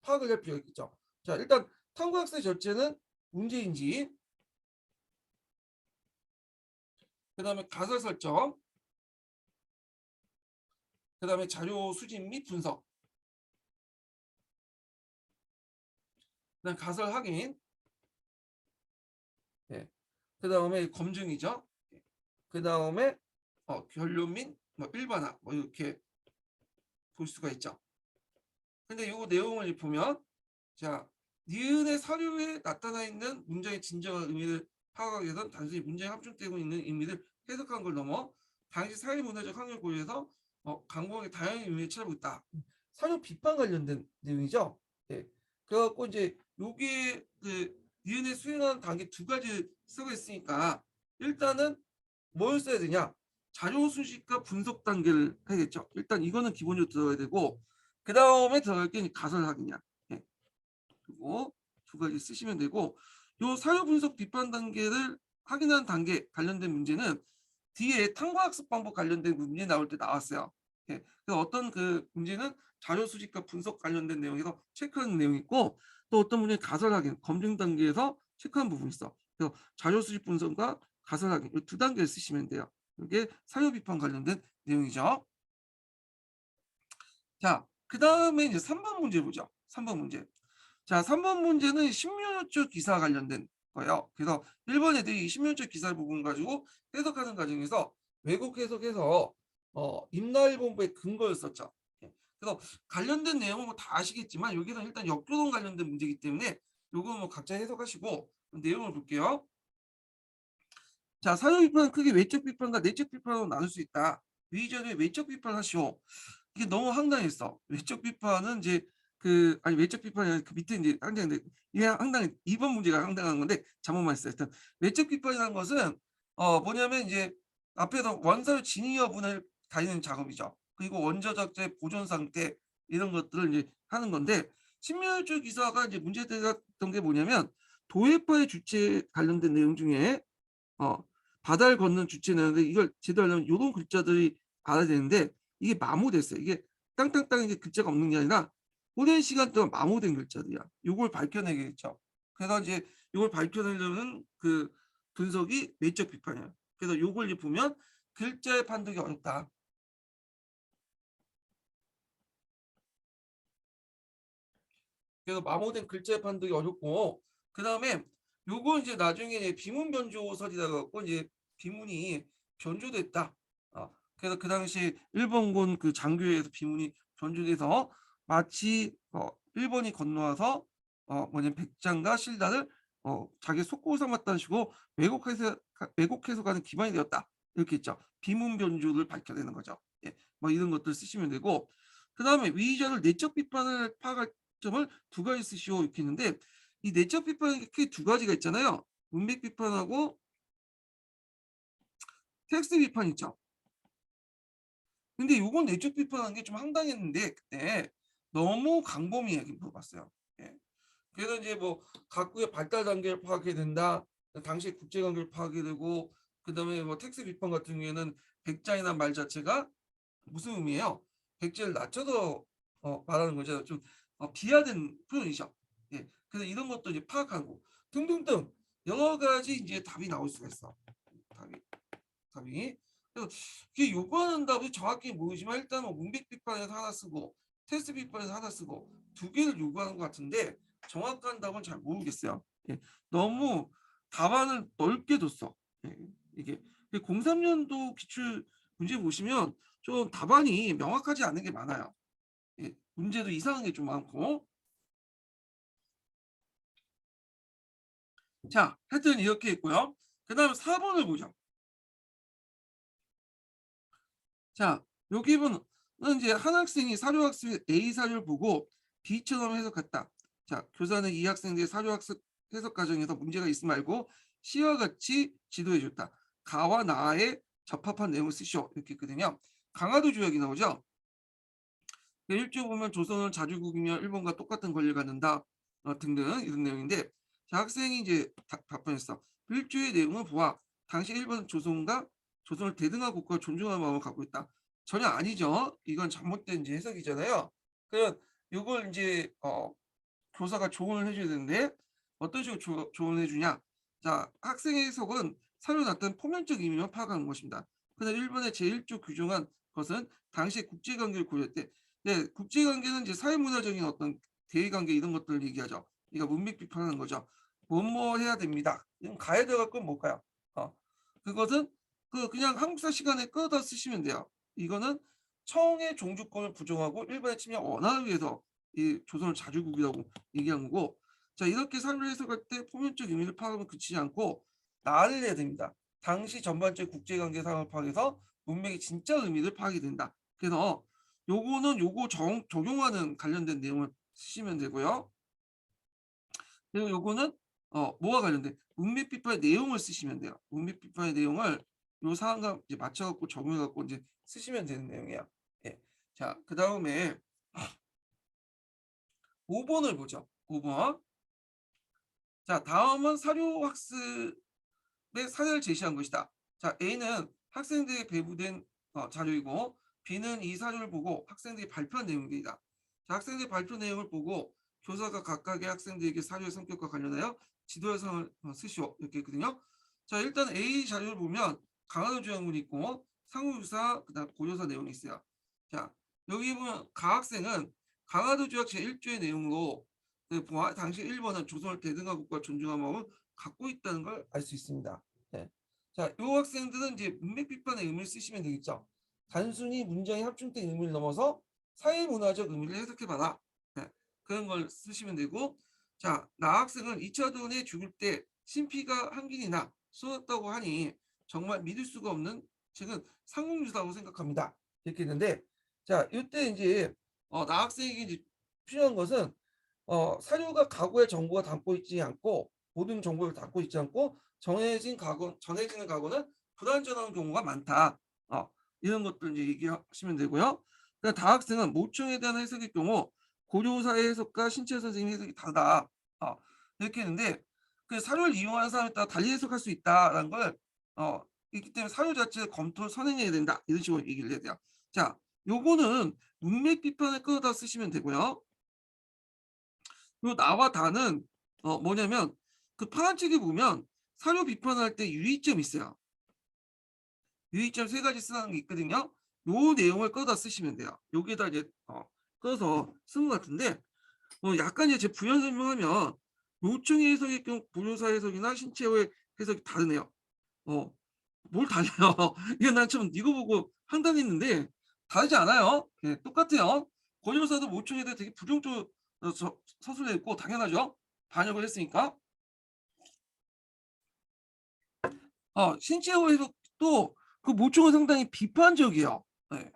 파악을 할 필요가 있겠죠. 자, 일단 탐구학습의 절차는 문제인지, 그다음에 가설 설정, 그다음에 자료 수집 및 분석, 그다음 가설 확인, 예, 그다음에 검증이죠. 그다음에 결론 및뭐 일반화 뭐 이렇게 볼 수가 있죠. 근데 요 내용을 보면 자, 니은의 사료에 나타나 있는 문장의 진정한 의미를 파악하기 위해서는 단순히 문장에 함축되고 있는 의미를 해석한 걸 넘어 당시 사회 문화적 환경을 고려해서 강국의 다양한 의미를 찾아보고 있다. 사료 비판 관련된 내용이죠. 네. 그래갖고 이제 요게 그 니은에 수행하는 단계 두 가지 쓰고 있으니까 일단은 뭘 써야 되냐? 자료 수집과 분석 단계를 해야겠죠. 일단 이거는 기본적으로 들어가야 되고 그 다음에 들어갈 게 가설 확인이야. 네. 그리고 두 가지 쓰시면 되고 요 사료 분석 비판 단계를 확인하는 단계 관련된 문제는 뒤에 탐구학습 방법 관련된 문제 나올 때 나왔어요. 예, 그래서 어떤 그 문제는 자료 수집과 분석 관련된 내용에서 체크하는 내용이 있고 또 어떤 문제는 가설 확인, 검증 단계에서 체크하는 부분이 있어. 그래서 자료 수집 분석과 가설 확인 이 두 단계를 쓰시면 돼요. 이게 사료 비판 관련된 내용이죠. 자, 그 다음에 이제 3번 문제 보죠. 3번 문제. 자, 3번 문제는 신문호출 기사 관련된 거예요. 그래서 1번 애들이 신문호출 기사 부분 가지고 해석하는 과정에서 왜곡 해석해서 임나일본부의 근거를 썼죠. 예. 그래서 관련된 내용은 뭐다 아시겠지만 여기서 일단 역교동 관련된 문제이기 때문에 요거 뭐 각자 해석하시고 내용을 볼게요. 자, 사료 비판은 크게 외적 비판과 내적 비판으로 나눌 수 있다. 위전에 외적 비판하시오. 이게 너무 황당했어. 외적 비판은 이제 아니 외적 비판이 아니라 그 밑에 이제 황당한데 이게 황당해. 2번 문제가 황당한 건데 잘못만 했어요. 일단 외적 비판이라는 것은 뭐냐면 이제 앞에서 원사료 진위 여부를 가리는 작업이죠. 그리고 원저작자의 보존 상태 이런 것들을 이제 하는 건데 신문일주 기사가 이제 문제됐던 게 뭐냐면 도해파의 주체 관련된 내용 중에 어, 바다를 걷는 주체는 이걸 제대로 하려면 이런 글자들이 알아야 되는데 이게 마모됐어요. 이게 땅땅땅 이게 글자가 없는 게 아니라 오랜 시간 동안 마모된 글자들이야. 이걸 밝혀내겠죠. 그래서 이제 이걸 밝혀내려는 그 분석이 외적 비판이야. 그래서 이걸 이제 보면 글자의 판독이 어렵다. 그래서 마모된 글자의 판독이 어렵고 그 다음에 요거 이제 나중에 비문 변조설이라 갖고 이제 비문이 변조됐다. 그래서 그 당시 일본군 그 장교에서 비문이 변조돼서 마치 일본이 건너와서 뭐냐면 백장과 신라를 자기 속고 삼았다는 식으로 왜곡해서 가는 기반이 되었다. 이렇게 있죠. 비문 변조를 밝혀내는 거죠. 예, 뭐 이런 것들 쓰시면 되고 그 다음에 위의자를 내적 비판을 파악할 점을 두 가지 쓰시오 이렇게 있는데 이 내적 비판이 크게 두 가지가 있잖아요. 문맥 비판하고 텍스트 비판 있죠. 근데 이건 내적 비판한 게 좀 황당했는데 그때 너무 광범위하게 물어봤어요. 예. 그래서 이제 뭐 각국의 발달 단계를 파악해야 된다. 당시 국제 관계를 파악해야 되고 그다음에 뭐 텍스트 비판 같은 경우에는 백자이나 말 자체가 무슨 의미예요? 백제를 낮춰서 말하는 거죠. 좀 비하된 표현이죠. 예. 그래서 이런 것도 이제 파악하고 등등등 여러 가지 이제 답이 나올 수가 있어. 답이. 그래서 이게 요구하는 답이 정확히 모르지만 일단 뭐 문맥 비판에서 하나 쓰고 테스트 비판에서 하나 쓰고 두 개를 요구하는 것 같은데 정확한 답은 잘 모르겠어요. 예. 너무 답안을 넓게 뒀어. 예. 이게 03년도 기출 문제 보시면 좀 답안이 명확하지 않은 게 많아요. 예. 문제도 이상한 게 좀 많고. 자, 하여튼 이렇게 있고요. 그 다음에 4번을 보죠. 자, 여기는 이제 한 학생이 사료학습 A 사료를 보고 B처럼 해석했다. 자, 교사는 이 학생들의 사료학습 해석 과정에서 문제가 있음 말고 시와 같이 지도해줬다. 가와 나에 적합한 내용을 쓰시오. 이렇게 있거든요. 강화도 조약이 나오죠. 1조 보면 조선은 자주국이며 일본과 똑같은 권리를 갖는다. 등등 이런 내용인데 자, 학생이 이제 답변했어. 1조의 내용을 보아 당시 일본은 조선을 대등한 국가와 존중하는 마음을 갖고 있다. 전혀 아니죠. 이건 잘못된 이제 해석이잖아요. 그럼 이걸 이제 교사가 조언을 해줘야 되는데 어떤 식으로 조언을 해주냐? 자, 학생의 해석은 사료에 나타난 포면적 의미만 파악하는 것입니다. 그러나 일본의 제1조 규정한 것은 당시 국제관계를 고려했대. 네, 국제관계는 이제 사회문화적인 어떤 대의관계 이런 것들을 얘기하죠. 그러니까 문맥 비판하는 거죠. 뭐뭐 해야 됩니다. 이건 가야 돼갈 건 뭘까요? 그것은 그냥 한국사 시간에 끌어다 쓰시면 돼요. 이거는 청의 종주권을 부정하고 일본의 침략 원화를 위해서 이 조선을 자주국이라고 얘기한 거고 자 이렇게 사료를 해석할 때 포면적 의미를 파악하면 그치지 않고 나를 해야 됩니다. 당시 전반적인 국제관계 상황을 파악해서 문맥의 진짜 의미를 파악이 된다. 그래서 요거는 요거 적용하는 관련된 내용을 쓰시면 되고요. 그리고 요거는 뭐와 관련된 문맥 비판의 내용을 쓰시면 돼요. 문맥 비판의 내용을 요 사항과 이제 맞춰 갖고 적용해 갖고 이제 쓰시면 되는 내용이에요. 예. 자, 그다음에 5 번을 보죠. 5 번. 자, 다음은 사료 학습의 사례를 제시한 것이다. 자, A는 학생들에게 배부된 자료이고 B는 이 사료를 보고 학생들이 발표한 내용입니다. 자, 학생들이 발표 내용을 보고 교사가 각각의 학생들에게 사료의 성격과 관련하여 지도 영상을 쓰시오 이렇게 있거든요. 자, 일단 A 자료를 보면 강화도 조항문이 있고 상호유사 그다음 고조사 내용이 있어요. 자, 여기 보면 가 학생은 강화도 조약 제1조의 내용으로 당시 일본은 조선을 대등한 국가 존중한 마음을 갖고 있다는 걸 알 수 있습니다. 네. 자, 요 학생들은 이제 문맥 비판의 의미를 쓰시면 되겠죠. 단순히 문장의 합중된 의미를 넘어서 사회문화적 의미를 해석해봐라. 네. 그런 걸 쓰시면 되고, 자, 나 학생은 2차 대전에 죽을 때 신피가 한 길이나 쏟았다고 하니 정말 믿을 수가 없는 책은 상공유사라고 생각합니다. 이렇게 했는데, 자, 이때 이제 나 학생에게 이제 필요한 것은 사료가 과거의 정보가 담고 있지 않고 모든 정보를 담고 있지 않고 전해지는 과거는 불완전한 경우가 많다. 이런 것들 이제 얘기하시면 되고요. 그러니까 다 학생은 모충에 대한 해석의 경우 고조사의 해석과 신체 선생님의 해석이 다르다. 이렇게 했는데 그 사료를 이용하는 사람에 따라 달리 해석할 수 있다라는 걸 있기 때문에 사료 자체를 검토 선행해야 된다. 이런 식으로 얘기를 해야 돼요. 자, 요거는 문맥 비판을 끌어다 쓰시면 되고요. 요 나와 다는 뭐냐면 그 파란 책에 보면 사료 비판할 때 유의점이 있어요. 유의점 세 가지 쓰는 게 있거든요. 요 내용을 꺼다 쓰시면 돼요. 여기에다 이제 꺼서 쓴 것 같은데 약간 이제 제 부연 설명하면 요청의 해석의 경우 고조사 해석이나 신체의 해석이 다르네요. 뭘 달라요? 이게 난 좀 이거 보고 판단했는데 다르지 않아요. 예, 똑같아요. 고조사도 모충에 대해 되게 부정적으로 서술해 있고 당연하죠. 반역을 했으니까. 신체의 해석도 그 모충은 상당히 비판적이에요. 예.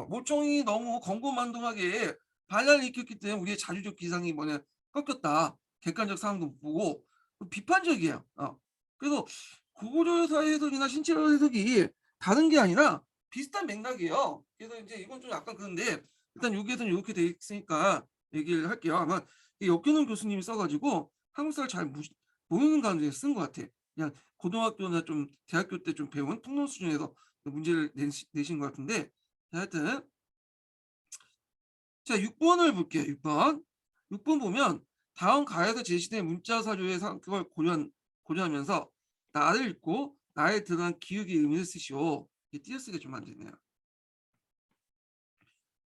모총이 너무 권고만동하게 반란을 일으켰기 때문에 우리의 자주적 기상이 뭐냐 꺾였다. 객관적 상황도 못 보고 비판적이에요. 그래서 구조조사 해석이나 신체적 해석이 다른 게 아니라 비슷한 맥락이에요. 그래서 이제 이건 좀 약간 그런데 일단 여기에서는 이렇게 돼 있으니까 얘기를 할게요. 아마 역겨운 교수님이 써가지고 한국사를 잘 모르는 가운데 쓴 것 같아. 그냥 고등학교나 좀 대학교 때 좀 배운 통론 수준에서 문제를 내신 것 같은데 하여튼 자 6번을 볼게요. 6번. 6번 보면 다음 가에서 제시된 문자 사료의 성격을 고려하면서 나를 읽고 나에 드러난 기억의 의미를 쓰시오. 이게 띄어쓰기가 좀 안 되네요.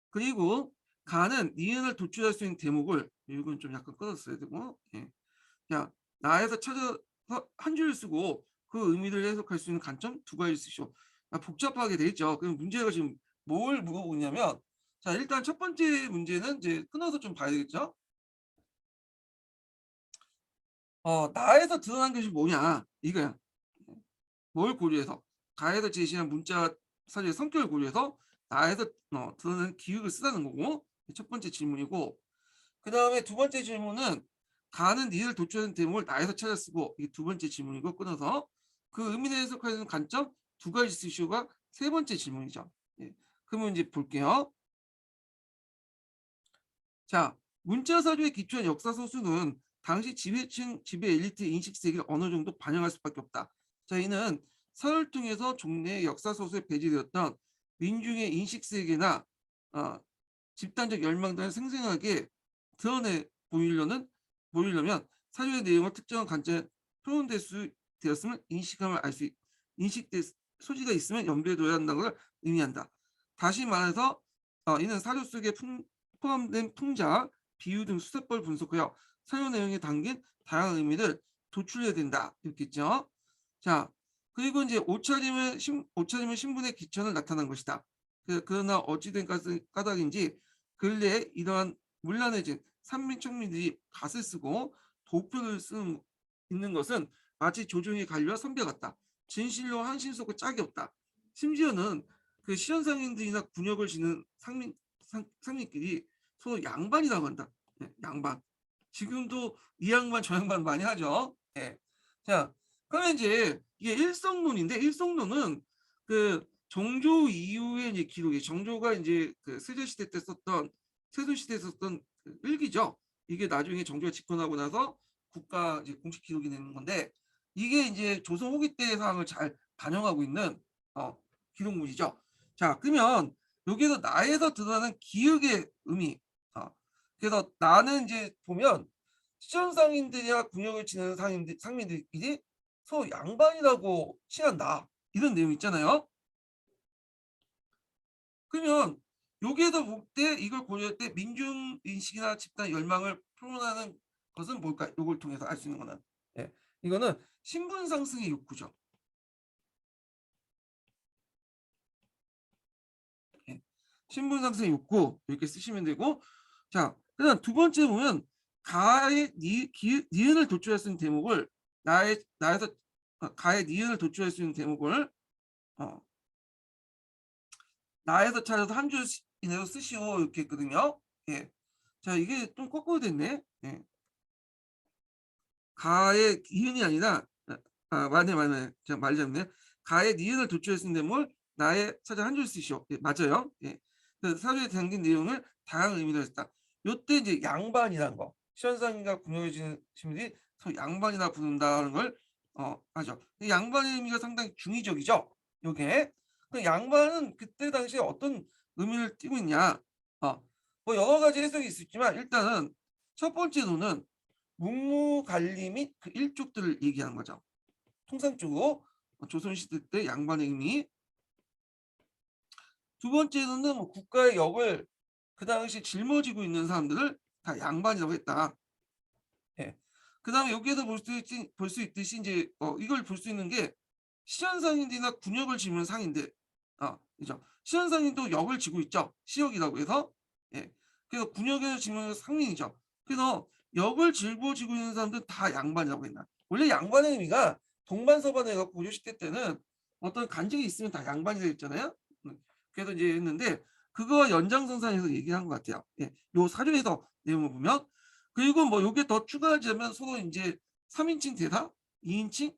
그리고 가는 니은을 도출할 수 있는 대목을 이건 좀 약간 끊었어야 되고 예. 자 나에서 찾아서 한 줄을 쓰고 그 의미를 해석할 수 있는 관점 두 가지 쓰시오. 복잡하게 돼 있죠. 그럼 문제가 지금 뭘 물어보고 있냐면 자 일단 첫 번째 문제는 이제 끊어서 좀 봐야 되겠죠. 나에서 드러난 것이 뭐냐 이거야. 뭘 고려해서 가에서 제시한 문자 사료의 성격을 고려해서 나에서 드러난 기억을 쓰라는 거고 첫 번째 질문이고 그 다음에 두 번째 질문은 가는 니를 도출하는 대목을 나에서 찾아 쓰고 이게 두 번째 질문이고 끊어서 그 의미를 해석하는 관점 두 가지 쓰시오가 세 번째 질문이죠. 예. 그러면 이제 볼게요. 자, 문자 사료에 기초한 역사 소수는 당시 지배층, 지배 엘리트 인식 세계를 어느 정도 반영할 수밖에 없다. 자, 이는 서를 통해서 종래의 역사 소수에 배제되었던 민중의 인식 세계나 어, 집단적 열망 등을 생생하게 드러내 보이려면 사료의 내용을 특정한 관점에 표현될 수 되었음을 인식함을 알 수 인식될 소지가 있으면 염두에 둬야 한다는 걸 의미한다. 다시 말해서 이는 사료 속에 포함된 풍자, 비유 등 수세법을 분석하여 사료 내용에 담긴 다양한 의미를 도출해야 된다. 이렇게 있죠. 자, 그리고 이제 옷차림은 신분의 기천을 나타난 것이다. 그러나 어찌된 까닭인지 근래에 이러한 문란해진 산민총민들이 갓을 쓰고 도표를 쓰는 있는 것은 마치 조종의 관리와 선배 같다. 진실로 한신 속고 짝이 없다. 심지어는 그 시현상인들이나 군역을 지는 상민끼리 서로 양반이라고 한다. 예, 양반. 지금도 이 양반 저 양반 많이 하죠. 예. 자, 그러면 이제 이게 일성론인데 일성론은 그 정조 이후의 이제 기록이 정조가 이제 그 세조시대 때 썼던 그 일기죠. 이게 나중에 정조가 집권하고 나서 국가 이제 공식 기록이 되는 건데 이게 이제 조선 후기 때 상황을 잘 반영하고 있는 기록물이죠. 자, 그러면 여기에서 나에서 드러나는 기역의 의미. 그래서 나는 이제 보면 시천상인들이나 군역을 지내는 상민들끼리 서로 양반이라고 칭한다. 이런 내용 있잖아요. 그러면 여기에서 볼 때 이걸 고려할 때 민중 인식이나 집단 열망을 표현하는 것은 뭘까? 이걸 통해서 알 수 있는 거는 예, 이거는 신분 상승의 욕구죠. 예, 신분 상승의 욕구 이렇게 쓰시면 되고 자, 그다음 두 번째 보면 가의 니은을 도출할 수 있는 대목을 나에서 가의 니은을 도출할 수 있는 대목을 어, 나에서 찾아서 한 줄 이내로 쓰시오 이렇게 했거든요. 예. 자, 이게 좀 거꾸로 됐네. 예. 가의 니은이 아니라 맞네. 제가 말 잘못네. 가의 니은을 도출할 수 있는 대목을 나에 찾아 한 줄 쓰시오. 예, 맞아요. 예. 그 사주에 담긴 내용을 다양한 의미로 했다. 요때 이제 양반이라는 거. 시현상인과 궁여해지는 신들이 서로 양반이라 부른다는 걸 하죠. 이 양반의 의미가 상당히 중의적이죠. 요게. 그 양반은 그때 당시에 어떤 의미를 띠고 있냐. 뭐 여러 가지 해석이 있었지만 일단은 첫 번째로는 묵무관리 및 그 일족들을 얘기하는 거죠. 통상적으로 조선시대 때 양반의 의미. 두 번째로는 뭐 국가의 역을 그 당시 짊어지고 있는 사람들을 다 양반이라고 했다. 예. 그다음에 여기에서 볼 수 있듯이 이제 이걸 볼 수 있는 게 시현상인들이나 군역을 지는 상인들, 그죠? 시현상인도 역을 지고 있죠. 시역이라고 해서 예. 그래서 군역을 지는 상민이죠. 그래서 역을 짊어지고 있는 사람들 다 양반이라고 했나? 원래 양반의 의미가 동반서반에 갖고 고려시대 때는 어떤 간직이 있으면 다 양반이 되었잖아요. 그래서 이제 했는데 그거 연장선상에서 얘기한 것 같아요. 예. 요 사료에서 내용을 보면 그리고 뭐 요게 더 추가하자면 서로 이제 3인칭 대사, 2인칭,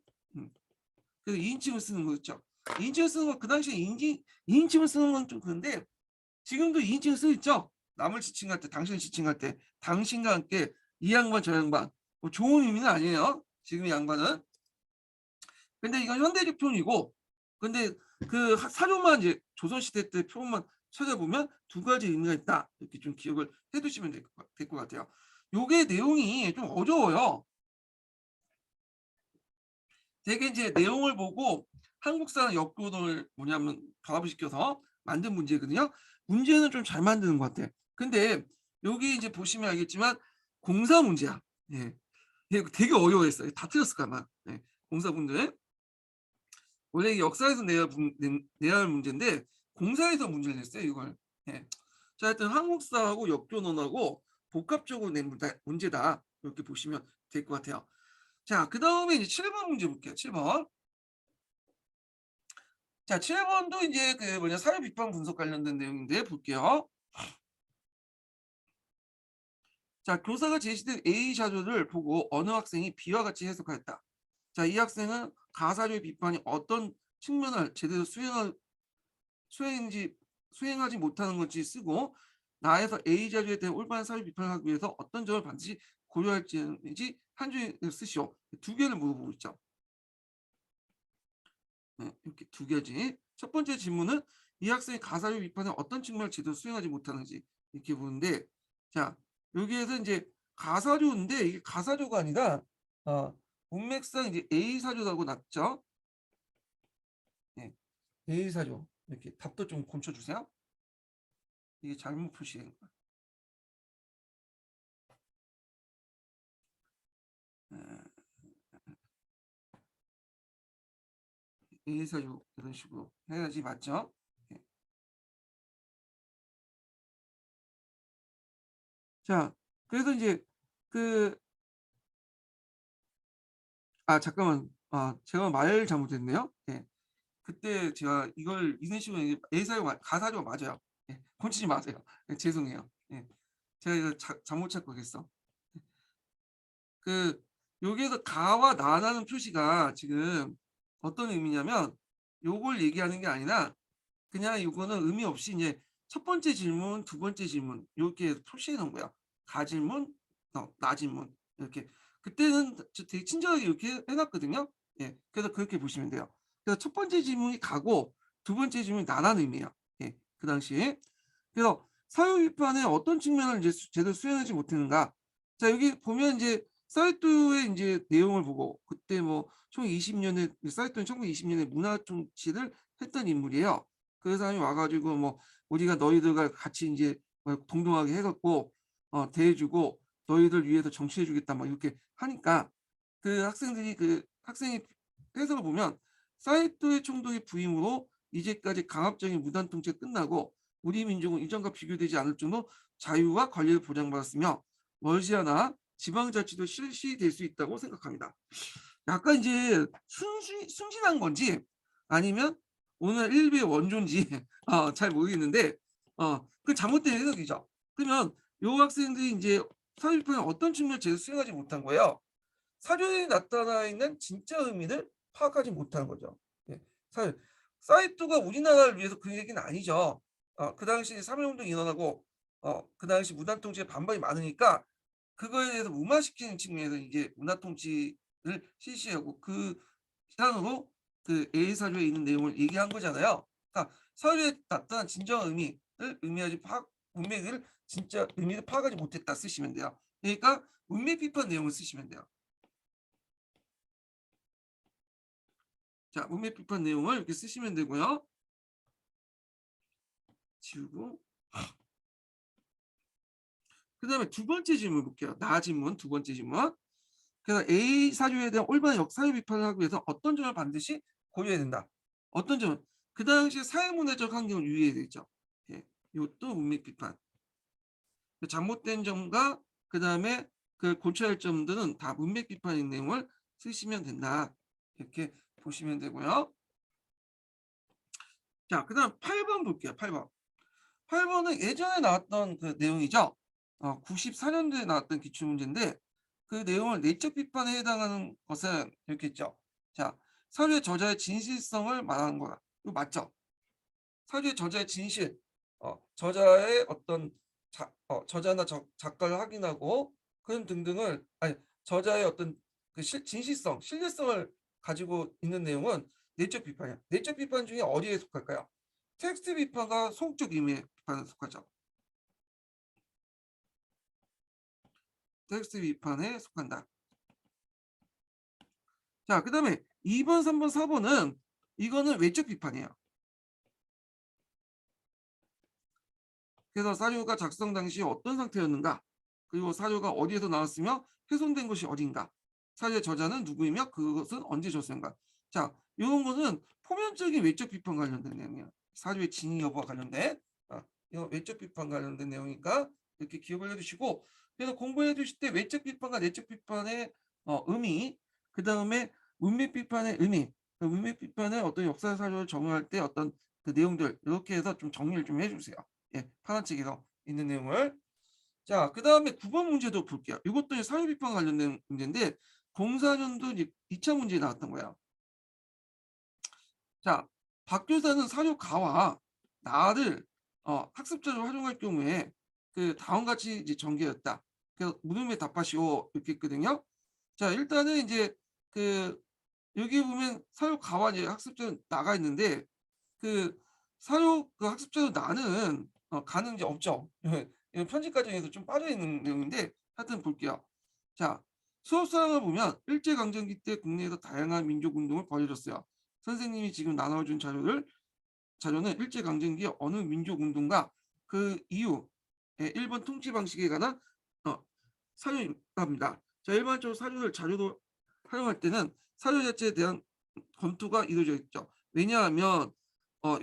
그래서 2인칭을 쓰는 거였죠. 2인칭을 쓰는 거 그 당시에 2인칭을 쓰는 건 좀 그런데 지금도 2인칭을 쓰고 있죠. 남을 지칭할 때, 당신을 지칭할 때, 당신과 함께 이 양반 저 양반 뭐 좋은 의미는 아니에요. 지금 양반은. 근데 이건 현대적 표현이고, 근데 그 사료만 이제 조선시대 때 표현만 찾아보면 두 가지 의미가 있다. 이렇게 좀 기억을 해두시면 될 것 같아요. 요게 내용이 좀 어려워요. 되게 이제 내용을 보고 한국사랑 역도를 뭐냐면 결합을 시켜서 만든 문제거든요. 문제는 좀 잘 만드는 것 같아. 근데 여기 이제 보시면 알겠지만 공사 문제야. 예. 되게 어려워했어요. 다 틀렸을까 아마. 예. 공사분들. 원래 역사에서 내야 할 문제인데 공사에서 문제를 냈어요. 이걸. 예. 자, 하여튼 한국사하고 역교론하고 복합적으로 낸 문제다. 이렇게 보시면 될 것 같아요. 자, 그 다음에 이제 7번 문제 볼게요. 7번. 자, 7번도 이제 그 뭐냐 사회 비판 분석 관련된 내용인데 볼게요. 자, 교사가 제시된 A 자료를 보고 어느 학생이 B와 같이 해석하였다. 자, 이 학생은 가사료의 비판이 어떤 측면을 제대로 수행하지 못하는 건지 쓰고 나에서 A 자료에 대한 올바른 사회 비판을 하기 위해서 어떤 점을 반드시 고려할지 한 줄을 쓰시오. 두 개를 물어보고 있죠. 네, 이렇게 두 개지. 첫 번째 질문은 이 학생이 가사료 비판에 어떤 측면을 제대로 수행하지 못하는지 이렇게 보는데 자 여기에서 이제 가사료인데 이게 가사료가 아니라 문맥상 이제 A 사료라고 났죠. 네, A 사료 이렇게 답도 좀 고쳐주세요. 이게 잘못 표시된 거야. A 사료 이런 식으로 해야지 맞죠? 네. 자 그래서 이제 그 잠깐만 제가 말 잘못했네요. 네. 그때 제가 이걸 이런 식으로 A사유 가사료 맞아요. 예. 고치지 마세요. 예, 죄송해요. 예. 제가 이거 잘못 찾고 그랬어. 그 여기에서 가와 나라는 표시가 지금 어떤 의미냐면 요걸 얘기하는 게 아니라 그냥 요거는 의미 없이 이제 첫 번째 질문, 두 번째 질문 요렇게 표시해 놓은 거야. 가질문, 나질문 이렇게. 그때는 되게 친절하게 이렇게 해 놨거든요. 예. 그래서 그렇게 보시면 돼요. 그래서 첫 번째 질문이 가고 두 번째 질문이 나라는 의미예요. 예. 그 당시에. 그래서 사유 비판의 어떤 측면을 이제 제대로 수행하지 못했는가. 자, 여기 보면 이제 사이토의 인제 내용을 보고 그때 뭐 총 20년에 사이토는 1920년에 문화 통치를 했던 인물이에요. 그 사람이 와 가지고 뭐 "우리가 너희들과 같이 인제 동등하게 해 갖고 대해 주고 너희들 위해서 정치해 주겠다." 막 이렇게 하니까 그 학생들이 그 학생이 해석을 보면 "사이토의 총독의 부임으로 이제까지 강압적인 무단 통치가 끝나고 우리 민족은 이전과 비교되지 않을 정도로 자유와 권리를 보장받았으며 머지않아 지방자치도 실시될 수 있다고 생각합니다." 약간 이제 순진한 건지 아니면 오늘 일비의 원조인지 잘 모르겠는데 그 잘못된 해석이죠. 그러면 요 학생들이 인제 사회 비판의 어떤 측면을 제대로 수행하지 못한 거예요. 사료에 나타나 있는 진짜 의미를 파악하지 못하는 거죠. 예. 사 사이토가 우리나라를 위해서 그 얘기는 아니죠. 그 당시 삼일운동이 일어나고 그 당시 무단 통치에 반발이 많으니까 그거에 대해서 무마시키는 측면에서 이제 문화 통치를 실시하고 그 시한으로 그 A 사료에 있는 내용을 얘기한 거잖아요. 그러니까 사료에 나타난 진정한 의미를 의미하지 파악 문맥을 진짜 의미를 파악하지 못했다 쓰시면 돼요. 그러니까 문맥 비판 내용을 쓰시면 돼요. 자, 문맥 비판 내용을 이렇게 쓰시면 되고요. 지우고 그다음에 두 번째 질문 볼게요. 나 질문 두 번째 질문. 그래서 A 사료에 대한 올바른 역사회 비판을 하기 위해서 어떤 점을 반드시 고려해야 된다. 어떤 점은 그 당시에 사회문화적 환경을 유의해야 되죠. 예. 요것도 문맥 비판. 그 잘못된 점과 그다음에 그 고쳐야 할 점들은 다 문맥 비판의 내용을 쓰시면 된다. 이렇게 보시면 되고요. 자, 그다음 8번 볼게요. 8번. 8번은 예전에 나왔던 그 내용이죠. 94년도에 나왔던 기출문제인데 그 내용을 내적 비판에 해당하는 것은 이렇게 있죠. 자, 사료의 저자의 진실성을 말하는 거다. 이거 맞죠? 사료의 저자의 진실, 저자의 어떤 저자나 작가를 확인하고 그런 등등을 아니 저자의 어떤 그 진실성, 신뢰성을 가지고 있는 내용은 내적 비판이야. 내적 비판 중에 어디에 속할까요? 텍스트 비판과 소극적 의미의 비판에 속하죠. 텍스트 비판에 속한다. 자, 그다음에 2번, 3번, 4번은 이거는 외적 비판이에요. 그래서 사료가 작성 당시 어떤 상태였는가, 그리고 사료가 어디에서 나왔으며 훼손된 것이 어딘가, 사료의 저자는 누구이며 그것은 언제 줬는가. 자, 이런 거는 포면적인 외적 비판 관련된 내용이에요. 사료의 진위 여부와 관련된 이거 외적 비판 관련된 내용이니까 이렇게 기억을 해두시고, 그래서 공부해 두실 때 외적 비판과 내적 비판의 의미, 그 다음에 문맥 비판의 의미, 그 문맥 비판의 어떤 역사 사료를 적용할 때 어떤 그 내용들 이렇게 해서 좀 정리를 좀 해주세요. 예, 파란 책에서 있는 내용을. 자, 그다음에 9번 문제도 볼게요. 이것도 사회 비판 관련된 문제인데 04년도 2차 문제에 나왔던 거예요. 자, 박 교사는 사료 가와 나를 학습자로 활용할 경우에 그 다음과 같이 이제 전개했다. 그래서 물음에 답하시오 이렇게 했거든요. 자, 일단은 이제 그 여기 보면 사료 가와 이제 학습자 나가 있는데 그 사료 그 학습자도 나는 가는 이제 없죠. 이건 편집 과정에서 좀 빠져 있는 내용인데 하여튼 볼게요. 자, 수업 사항을 보면 일제강점기 때 국내에서 다양한 민족 운동을 벌여졌어요. 선생님이 지금 나눠준 자료는 일제강점기 어느 민족 운동과 그 이후 일본 통치 방식에 관한 사료입니다. 자, 일반적으로 사료를 자료로 활용할 때는 사료 자체에 대한 검토가 이루어져 있죠. 왜냐하면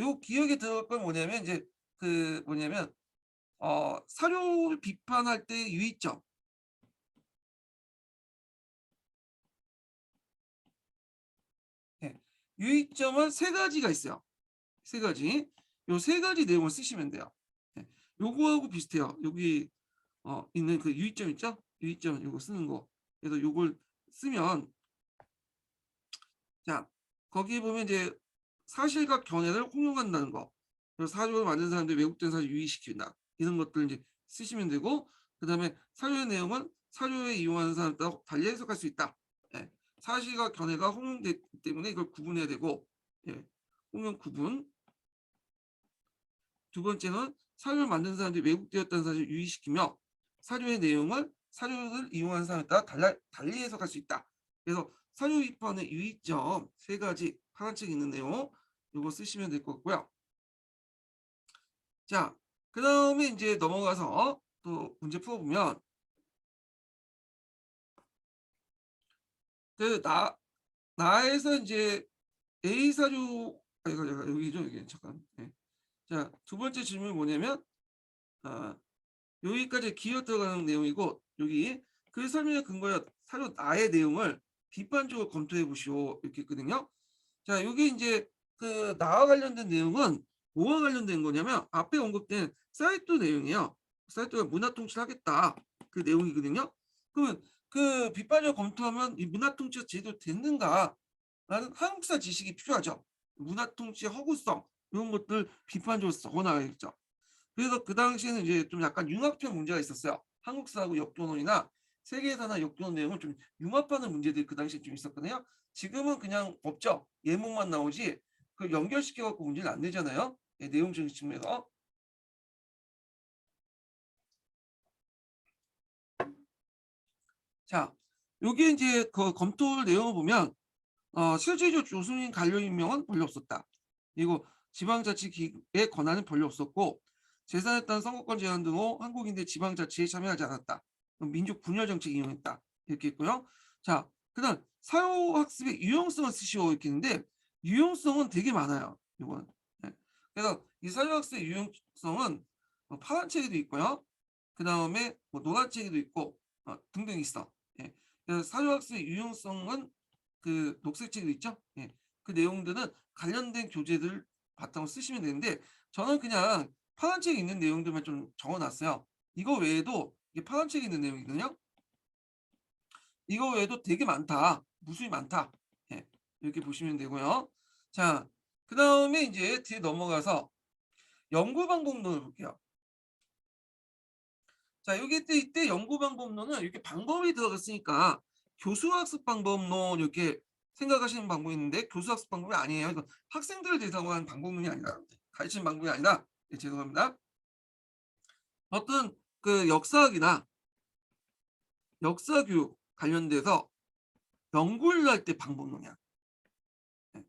요 기억에 들어갈 건 뭐냐면 이제 그 뭐냐면 사료를 비판할 때 유의점. 예. 유의점은 세 가지가 있어요. 세 가지. 요 세 가지 내용을 쓰시면 돼요. 네. 요거하고 비슷해요. 여기 있는 그 유의점 있죠? 유의점 요거 쓰는 거. 그래서 요걸 쓰면 자, 거기 보면 이제 사실과 견해를 혼용한다는 거. 그리고 사주를 만든 사람들이 왜곡된 사실 유의시킨다. 이런 것들 이제 쓰시면 되고, 그다음에 사주의 내용은 사주에 이용하는 사람에 따라 달리 해석할 수 있다. 예. 사실과 견해가 혼용되기 때문에 이걸 구분해야 되고, 예. 혼용 구분. 두 번째는 사주를 만든 사람들이 왜곡되었다는 사실을 유의시키며 사주의 내용을 사주를 이용하는 사람에 따라 달리 해석할 수 있다. 그래서 사주 입판의 유의점 세 가지 파란 책에 있는 내용 이거 쓰시면 될 것 같고요. 자, 그 다음에 이제 넘어가서 또 문제 풀어보면 그 나에서 이제 A 사주 이거 여기죠 여기 잠깐. 네. 자, 두 번째 질문이 뭐냐면 여기까지 기어 들어가는 내용이고 여기 그 설명에 근거하여 사주 나의 내용을 비판적으로 검토해 보시오 이렇게 있거든요. 자, 여기 이제 그 나와 관련된 내용은 뭐와 관련된 거냐면 앞에 언급된 사이트 내용이에요. 사이트가 문화 통치하겠다 그 내용이거든요. 그러면 그 비판적으로 검토하면 이 문화 통치가 제대로 됐는가라는 한국사 지식이 필요하죠. 문화 통치의 허구성 이런 것들 비판적으로 적어놔야겠죠. 그래서 그 당시에는 이제 좀 약간 융합형 문제가 있었어요. 한국사하고 역교론이나 세계사나 역교론 내용을 좀 융합하는 문제들이 그 당시에 좀 있었거든요. 지금은 그냥 없죠. 예문만 나오지 그 연결시켜 갖고 문제는 안 내잖아요. 예, 내용적인 측면에서. 자, 여기 이제 그 검토 내용을 보면 실질적 조순인 관련 임명은 별로 없었다. 그리고 지방자치기의 권한은 별로 없었고 재산에 따른 선거권 제한 등으로 한국인들 지방자치에 참여하지 않았다. 민족 분열 정책이 이용했다. 이렇게 있고요. 자, 그다음 사회학습의 유용성을 쓰시오 이렇게 있는데 유용성은 되게 많아요. 이건. 네. 그래서 이 사회학습의 유용성은 파란 책에도 있고요. 그 다음에 뭐 노란 책에도 있고 등등 있어. 예. 그래서 사회학습의 유용성은 그 녹색 책에도 있죠. 예. 그 내용들은 관련된 교재들 바탕으로 쓰시면 되는데 저는 그냥 파란 책에 있는 내용들만 좀 적어놨어요. 이거 외에도 이게 파란 책에 있는 내용이거든요. 이거 외에도 되게 많다. 무수히 많다. 예. 이렇게 보시면 되고요. 자, 그 다음에 이제 뒤에 넘어가서 연구 방법론을 볼게요. 자, 여기 이때 연구 방법론은 이렇게 방법이 들어갔으니까 교수학습 방법론 이렇게 생각하시는 방법이 있는데 교수학습 방법이 아니에요. 이거 학생들을 대상으로 하는 방법론이 아니라 가르치는 방법이 아니라 네, 죄송합니다. 어떤 그 역사학이나 역사교육 관련돼서 연구를 할 때 방법론이야. 네.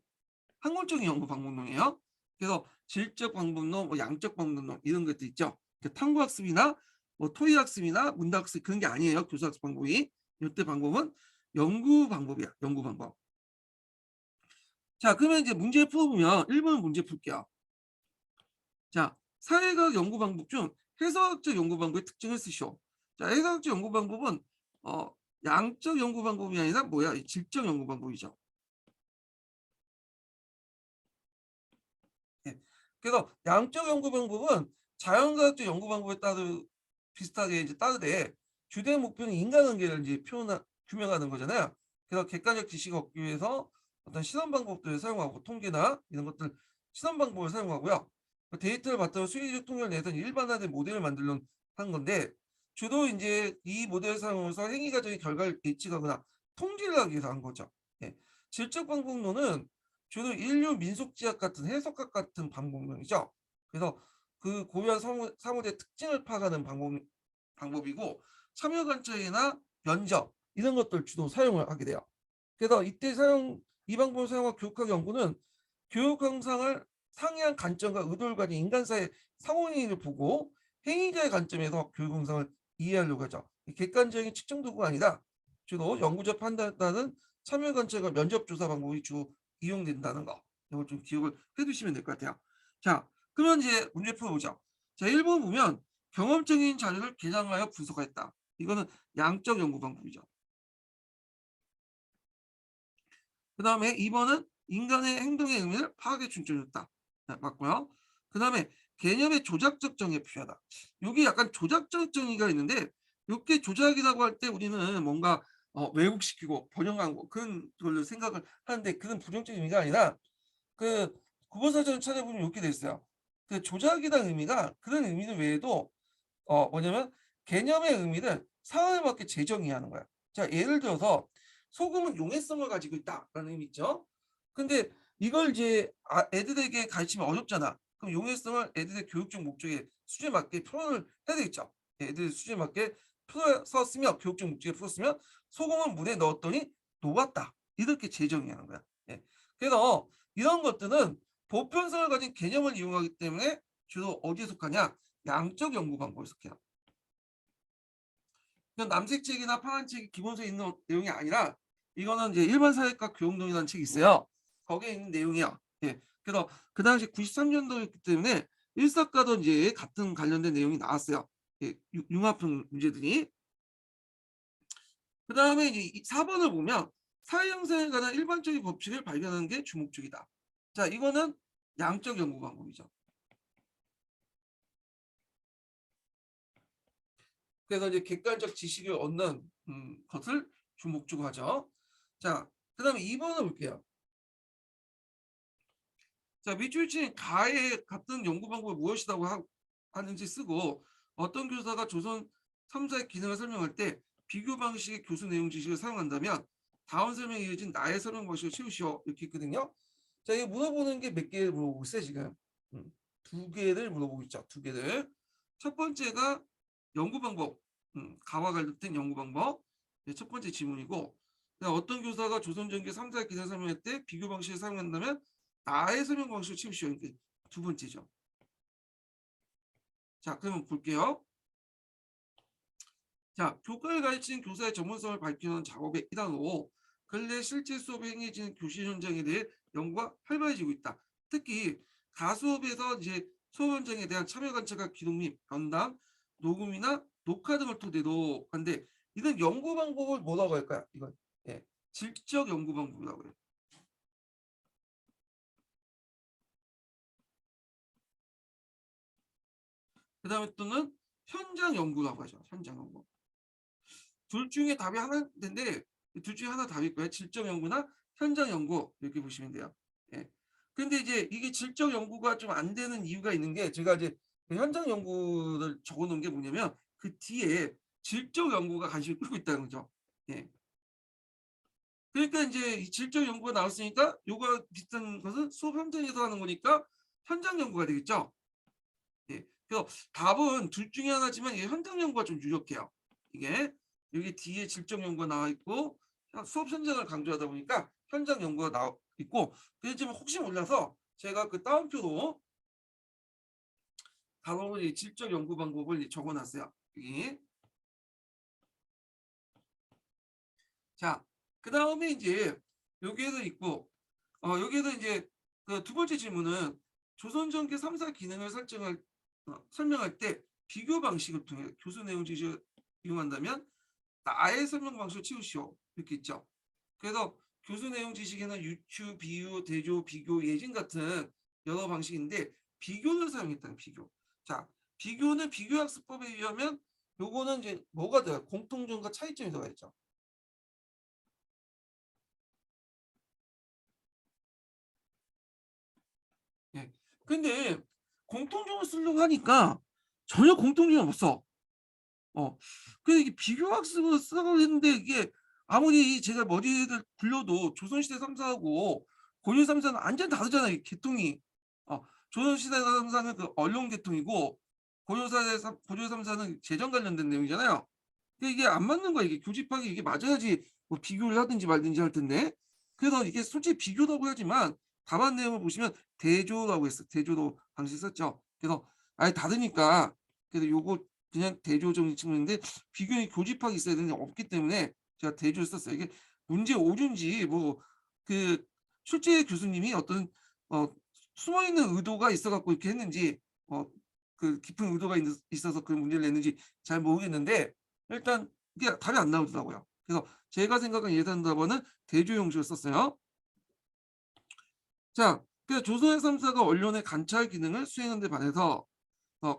학문적인 연구 방법론이에요. 그래서 질적 방법론, 뭐 양적 방법론 이런 것도 있죠. 탐구학습이나 뭐 토의학습이나 문답학습 그런 게 아니에요. 교수학습 방법이. 이때 방법은 연구 방법이야. 연구 방법. 자, 그러면 이제 문제 풀어보면 1번 문제 풀게요. 자, 사회과학 연구 방법 중 해석학적 연구 방법의 특징을 쓰시오. 자, 해석학적 연구 방법은 양적 연구 방법이 아니라 뭐야? 질적 연구 방법이죠. 예. 그래서 양적 연구 방법은 자연과학적 연구 방법에 따르 비슷하게 이제 따르되 주된 목표는 인간관계를 이제 규명하는 거잖아요. 그래서 객관적 지식을 얻기 위해서 어떤 실험 방법들을 사용하고 통계나 이런 것들 실험 방법을 사용하고요. 그 데이터를 바탕으로 수의적 통계를 내서 일반화된 모델을 만들려는 한 건데 주로 이제 이 모델을 사용해서 행위 과정의 결과를 예측하거나 통제를 하기 위해서 한 거죠. 예. 질적 방법론은 주로 인류 민속지학 같은 해석학 같은 방법론이죠. 그래서 그 고유한 사물의 특징을 파악하는 방법이고 참여 관찰이나 면접 이런 것들 주로 사용을 하게 돼요. 그래서 이 방법을 사용한 교육학 연구는 교육 형상을 상이한 관점과 의도를 가진 인간사의 상호행위를 보고 행위자의 관점에서 교육 형상을 이해하려고 하죠. 객관적인 측정 도구가 아니라 주로 연구적 판단하는 참여 관찰과 면접 조사 방법이 주로 이용된다는 거. 이걸 좀 기억을 해두시면 될 것 같아요. 자, 그러면 이제 문제 풀어보죠. 자, 1번 보면 경험적인 자료를 개량하여 분석하였다. 이거는 양적 연구 방법이죠. 그 다음에 2번은 인간의 행동의 의미를 파악에 중점을 뒀다. 네, 맞고요. 그다음에 개념의 조작적 정의에 필요하다. 여기 약간 조작적 정의가 있는데 이게 조작이라고 할 때 우리는 뭔가 왜곡시키고 번역한 거 그런 걸로 생각을 하는데 그런 부정적 의미가 아니라 그 국어사전을 찾아보면 이렇게 돼 있어요. 그 조작이라는 의미가 그런 의미는 외에도 뭐냐면 개념의 의미를 상황에 맞게 재정의하는 거야. 자, 예를 들어서 소금은 용해성을 가지고 있다라는 의미 있죠. 근데 이걸 이제 애들에게 가르치면 어렵잖아. 그럼 용해성을 애들의 교육적 목적에 수준에 맞게 표현을 해야 되겠죠. 애들 수준에 맞게 풀어서 쓰면 교육적 목적에 풀었으면 소금은 물에 넣었더니 녹았다. 이렇게 재정의하는 거야. 예. 그래서 이런 것들은 보편성을 가진 개념을 이용하기 때문에 주로 어디에 속하냐? 양적 연구 방법에 속해요. 이건 남색 책이나 파란 책이 기본서에 있는 내용이 아니라 이거는 이제 일반 사회과 교육론이라는 책이 있어요. 거기에 있는 내용이야. 예. 그래서 그 당시 93년도였기 때문에 일사과도 이제 같은 관련된 내용이 나왔어요. 예. 융합형 문제들이. 그 다음에 이제 4번을 보면 사회 형성에 관한 일반적인 법칙을 발견하는 게 주목적이다. 자, 이거는 양적 연구 방법이죠. 그래서 이제 객관적 지식을 얻는 것을 주목적으로 하죠. 자, 그 다음에 2번을 볼게요. 자, 밑줄친 가의 같은 연구 방법이 무엇이라고 하는지 쓰고 어떤 교사가 조선 3사의 기능을 설명할 때 비교 방식의 교수 내용 지식을 사용한다면 다음 설명에 이어진 나의 설명 방식을 채우시오 이렇게 있거든요. 자, 이거 물어보는 게 몇 개를 물어보고 있어요 지금. 두 개를 물어보고 있죠. 두 개를. 첫 번째가 연구 방법, 가와 관련된 연구 방법. 네, 첫 번째 질문이고 어떤 교사가 조선 전기 3사의 기능을 설명할 때 비교 방식을 사용한다면 나의 설명 방식을 채우시오. 이게 두 번째죠. 자, 그러면 볼게요. 자, 교과를 가르치는 교사의 전문성을 밝히는 작업의 일환으로 근래 실제 수업에 행해지는 교실 현장에 대해 연구가 활발해지고 있다. 특히 가수업에서 이제 수업 현장에 대한 참여 관찰과 기록 및 면담, 녹음이나 녹화 등을 토대로 한데 이런 연구 방법을 뭐라고 할까요? 이건 예, 질적 연구 방법이라고 해요. 그 다음에 또는 현장 연구라고 하죠. 현장 연구. 둘 중에 답이 하나인데 둘 중에 하나 답일 거예요. 질적 연구나 현장 연구 이렇게 보시면 돼요. 예. 근데 이제 이게 질적 연구가 좀 안 되는 이유가 있는 게 제가 이제 그 현장 연구를 적어 놓은 게 뭐냐면 그 뒤에 질적 연구가 관심을 끌고 있다는 거죠. 예. 그러니까 이제 이 질적 연구가 나왔으니까 요거 비슷한 것은 수업 현장에서 하는 거니까 현장 연구가 되겠죠. 예. 그래서 답은 둘 중에 하나지만 이 현장 연구가 좀 유력해요. 이게 여기 뒤에 질적 연구가 나와 있고 수업 현장을 강조하다 보니까 현장 연구가 나와 있고 그렇지만 혹시 몰라서 제가 그 따옴표로 바로 이 질적 연구 방법을 적어놨어요. 여기. 자, 그 다음에 이제 여기에도 있고 여기에도 이제 그 두 번째 질문은 조선전기 3사 기능을 설명할 때 비교 방식을 통해 교수 내용 지식을 이용한다면 나의 설명 방식을 채우시오 이렇게 있죠. 그래서 교수 내용 지식에는 유추, 비유, 대조, 비교, 예진 같은 여러 방식인데 비교를 사용했다는 비교. 자, 비교는 비교학습법에 의하면 요거는 이제 뭐가 돼요? 공통점과 차이점이 들어가 있죠. 예. 근데 공통점을 쓰려고 하니까 전혀 공통점을 못 써. 그래서 이게 비교학습을 쓰라고 했는데 이게 아무리 제가 머리를 굴려도 조선시대 3사하고 고려 3사는 완전 다르잖아요. 이 계통이. 조선시대 3사는 그 언론 계통이고 고려 3사는 재정 관련된 내용이잖아요. 근데 이게 안 맞는 거야. 이게 교집합이 이게 맞아야지 뭐 비교를 하든지 말든지 할 텐데. 그래서 이게 솔직히 비교라고 하지만 답안 내용을 보시면 대조라고 했어. 대조로 방식 썼죠. 그래서 아예 다르니까 그래서 요거 그냥 대조 정리 측면인데 비교에 교집합이 있어야 되는데 없기 때문에 제가 대조를 썼어요. 이게 문제 오류인지 뭐 그 출제 교수님이 어떤 어 숨어 있는 의도가 있어 갖고 이렇게 했는지 그 깊은 의도가 있어서 그 문제를 냈는지 잘 모르겠는데 일단 이게 답이 안 나오더라고요. 그래서 제가 생각한 예산 답안은 대조 형식을 썼어요. 자, 그래서 조선의 3사가 언론의 관찰 기능을 수행하는 데 반해서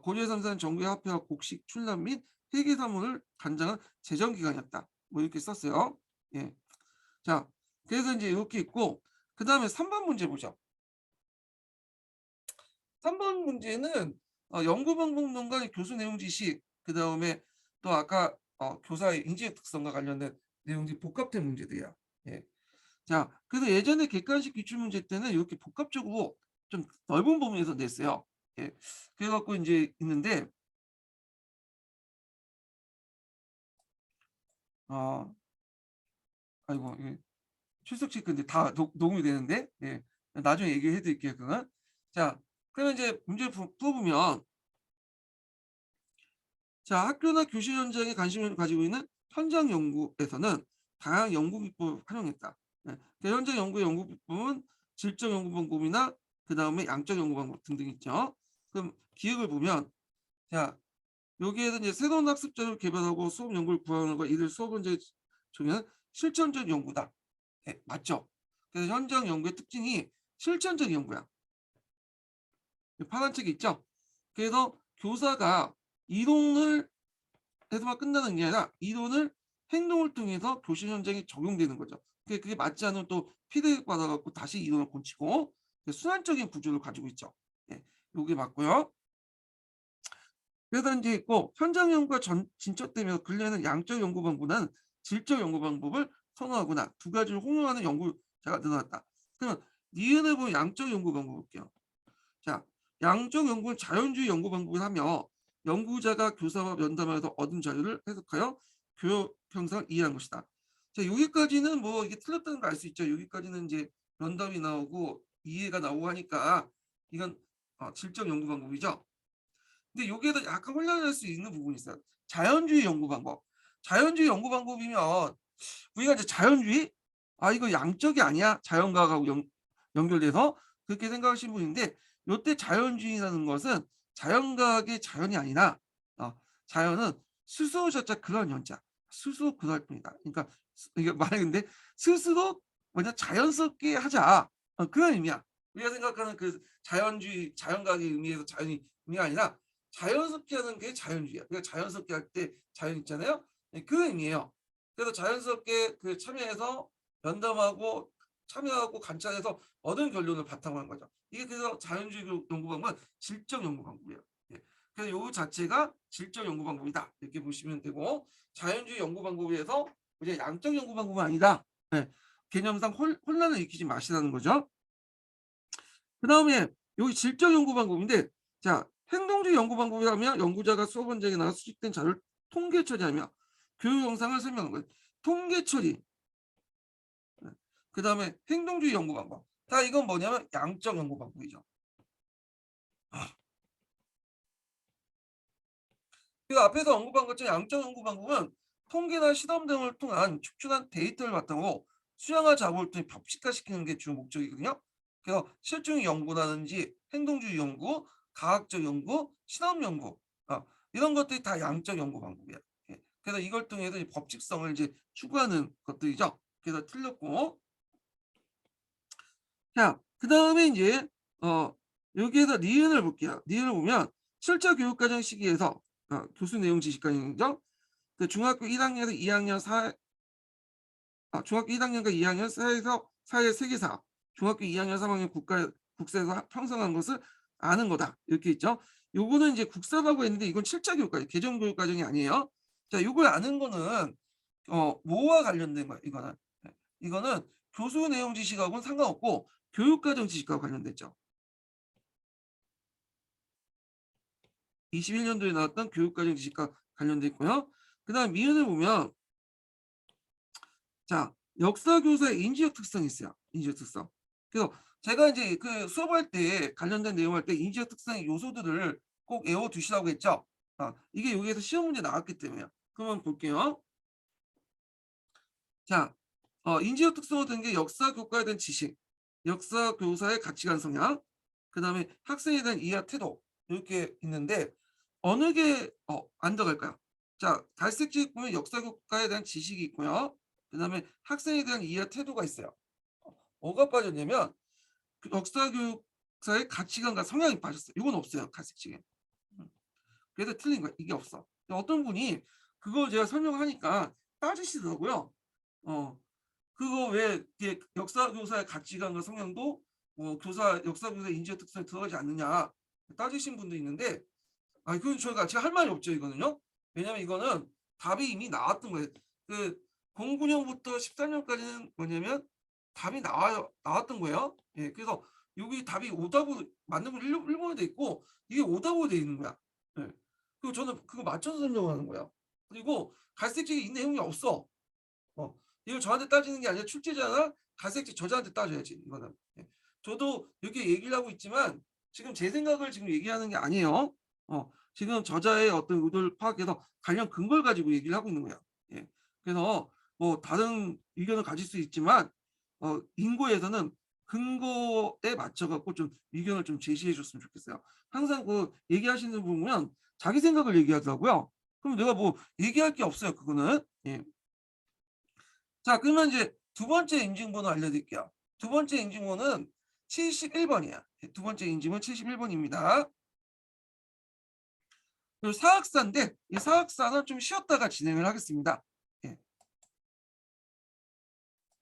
고려의 3사는 정부의 화폐와 곡식 출납 및 회계 사무를 관장한 재정기관이었다. 뭐 이렇게 썼어요. 예. 자, 그래서 이제 이렇게 있고 그다음에 3번 문제 보죠. 3번 문제는 연구 방법론과 교수 내용 지식 그다음에 또 아까 교사의 인지의 특성과 관련된 내용들이 복합된 문제들이야. 예. 자, 그래서 예전에 객관식 기출 문제 때는 이렇게 복합적으로 좀 넓은 범위에서 냈어요. 예. 그래 갖고 인제 있는데 어 아이고 이게 출석 체크인데 다 녹음이 되는데 예. 나중에 얘기해 드릴게요 그건. 자, 그러면 이제 문제를 풀어 보면 자, 학교나 교실 현장에 관심을 가지고 있는 현장 연구에서는 다양한 연구 기법을 활용했다. 예. 그 현장 연구 기법은 질적 연구 방법이나 그다음에 양적 연구 방법 등등 있죠. 그럼 기억을 보면 자, 여기에서 이제 새로운 학습 자료를 개발하고 수업 연구를 구현하는 거 이들 수업 문제에 적용하는 실천적 연구다. 예, 맞죠? 그래서 현장 연구의 특징이 실천적 연구야. 파란 책이 있죠? 그래서 교사가 이론을 해서만 끝나는 게 아니라 이론을 행동을 통해서 교실 현장에 적용되는 거죠. 그게 맞지 않으면 또 피드백 받아 갖고 다시 이론을 고치고 순환적인 구조를 가지고 있죠. 예. 요게 맞고요. 그래서 인제 있고 현장 연구가 진척되면서 근래에는 양적 연구 방법보다는 질적 연구 방법을 선호하거나 두 가지를 혼용하는 연구자가 늘어났다. 그러면 니은을 보면 양적 연구 방법 볼게요. 자, 양적 연구는 자연주의 연구 방법을 하며 연구자가 교사와 면담하면서 얻은 자료를 해석하여 교육 형상을 이해한 것이다. 자, 여기까지는 뭐 이게 틀렸다는 거 알 수 있죠. 여기까지는 이제 면담이 나오고 이해가 나오고 하니까 이건 질적 연구 방법이죠. 근데 여기에도 약간 혼란할 수 있는 부분이 있어요. 자연주의 연구 방법. 자연주의 연구 방법이면 우리가 이제 자연주의? 아 이거 양적이 아니야? 자연과학하고 연결돼서 그렇게 생각하시는 분인데 요때 자연주의라는 것은 자연과학의 자연이 아니라 자연은 스스로 자체 그런 연자, 스스로 그럴 뿐이다. 그러니까 이게 말인데 스스로 뭐냐 자연스럽게 하자. 그런 의미야. 우리가 생각하는 그 자연주의, 자연과학의 의미에서 자연이 의미가 아니라 자연스럽게 하는 게 자연주의야. 그러니까 자연스럽게 할 때 자연 있잖아요. 네, 그 의미예요. 그래서 자연스럽게 그 참여해서 면담하고 참여하고 관찰해서 얻은 결론을 바탕으로 한 거죠. 이게 그래서 자연주의 연구 방법은 질적 연구 방법이에요. 예. 그래서 요 자체가 질적 연구 방법이다. 이렇게 보시면 되고 자연주의 연구 방법에서 이제 양적 연구 방법은 아니다. 예. 개념상 혼란을 일으키지 마시라는 거죠. 그다음에 여기 질적 연구 방법인데 자, 행동주의 연구 방법이라면 연구자가 수업 현장에 나가 수집된 자료를 통계 처리하며 교육 영상을 설명하는 거예요. 통계 처리. 그다음에 행동주의 연구 방법. 자, 이건 뭐냐면 양적 연구 방법이죠. 그 앞에서 언급한 것처럼 양적 연구 방법은 통계나 실험 등을 통한 축출한 데이터를 바탕으로 수량화 작업을 통해 법칙화시키는 게 주 목적이거든요. 그래서 실증 연구라든지 행동주의 연구, 과학적 연구, 실험 연구 이런 것들이 다 양적 연구 방법이야. 예. 그래서 이걸 통해서 이 법칙성을 이제 추구하는 것들이죠. 그래서 틀렸고 자, 그다음에 인제 여기에서 니은을 볼게요. 니은을 보면 실제 교육 과정 시기에서 교수 내용 지식과정이죠. 그 중학교 1 학년에서 2 학년 사 중학교 1 학년과 2 학년 사이에서 사회 세계사, 중학교 2 학년 3 학년 국사에서 형성한 것을 아는 거다. 이렇게 있죠. 요거는 이제 국사라고 했는데 이건 7차 교육 과정, 개정 교육 과정이 아니에요. 자, 요걸 아는 거는 뭐와 관련된 거야 이거는. 예. 이거는 교수 내용 지식하고는 상관없고 교육 과정 지식과 관련됐죠. 21 년도에 나왔던 교육 과정 지식과 관련돼 있고요. 그다음 미은을 보면 자, 역사 교사의 인지적 특성이 있어요. 인지적 특성. 그래서 제가 이제 그 수업할 때 관련된 내용할 때 인지적 특성의 요소들을 꼭 외워 두시라고 했죠. 이게 여기에서 시험 문제 나왔기 때문에요. 그러면 볼게요. 자, 인지적 특성을 둔 게 역사 교과에 대한 지식, 역사 교사의 가치관 성향, 그다음에 학생에 대한 이해 태도 이렇게 있는데 어느 게 안 들어갈까요? 자, 갈색지 보면 역사 교과에 대한 지식이 있고요. 그다음에 학생에 대한 이해 태도가 있어요. 뭐가 빠졌냐면 그 역사 교육사의 가치관과 성향이 빠졌어요. 이건 없어요, 갈색지게. 음. 그래서 틀린 거야. 이게 없어. 어떤 분이 그걸 제가 설명하니까 따지시더라고요. 어. 그거 왜 이게 역사 교사의 가치관과 성향도 교사 역사 교사의 인지의 특성에 들어가지 않느냐 따지신 분도 있는데 그건 제가 할 말이 없죠 이거는요. 왜냐면 이거는 답이 이미 나왔던 거예요. 그 09년부터 14년까지는 뭐냐면 답이 나왔던 거예요. 예. 그래서 여기 답이 오답으로 맞는 건 일본어로 돼 있고 이게 오답으로 돼 있는 거야. 예. 그리고 저는 그거 맞춰서 설명하는 거예요. 그리고 갈색지에 이 내용이 없어. 어. 이거 저한테 따지는 게 아니라 출제자나 갈색지 저자한테 따져야지 이거는. 예. 저도 이렇게 얘기를 하고 있지만 지금 제 생각을 지금 얘기하는 게 아니에요. 지금 저자의 어떤 의도를 파악해서 관련 근거를 가지고 얘기를 하고 있는 거예요. 예. 그래서 뭐 다른 의견을 가질 수 있지만 인고에서는 근거에 맞춰 갖고 좀 의견을 좀 제시해 줬으면 좋겠어요. 항상 그 얘기하시는 분 보면 자기 생각을 얘기하더라고요. 그럼 내가 뭐 얘기할 게 없어요 그거는. 예. 자 그러면 이제 두 번째 인증번호 알려드릴게요. 두 번째 인증번호는 71번이야. 두 번째 인증은 71번입니다. 그리고 사학사인데 이 사학사는 좀 쉬었다가 진행을 하겠습니다.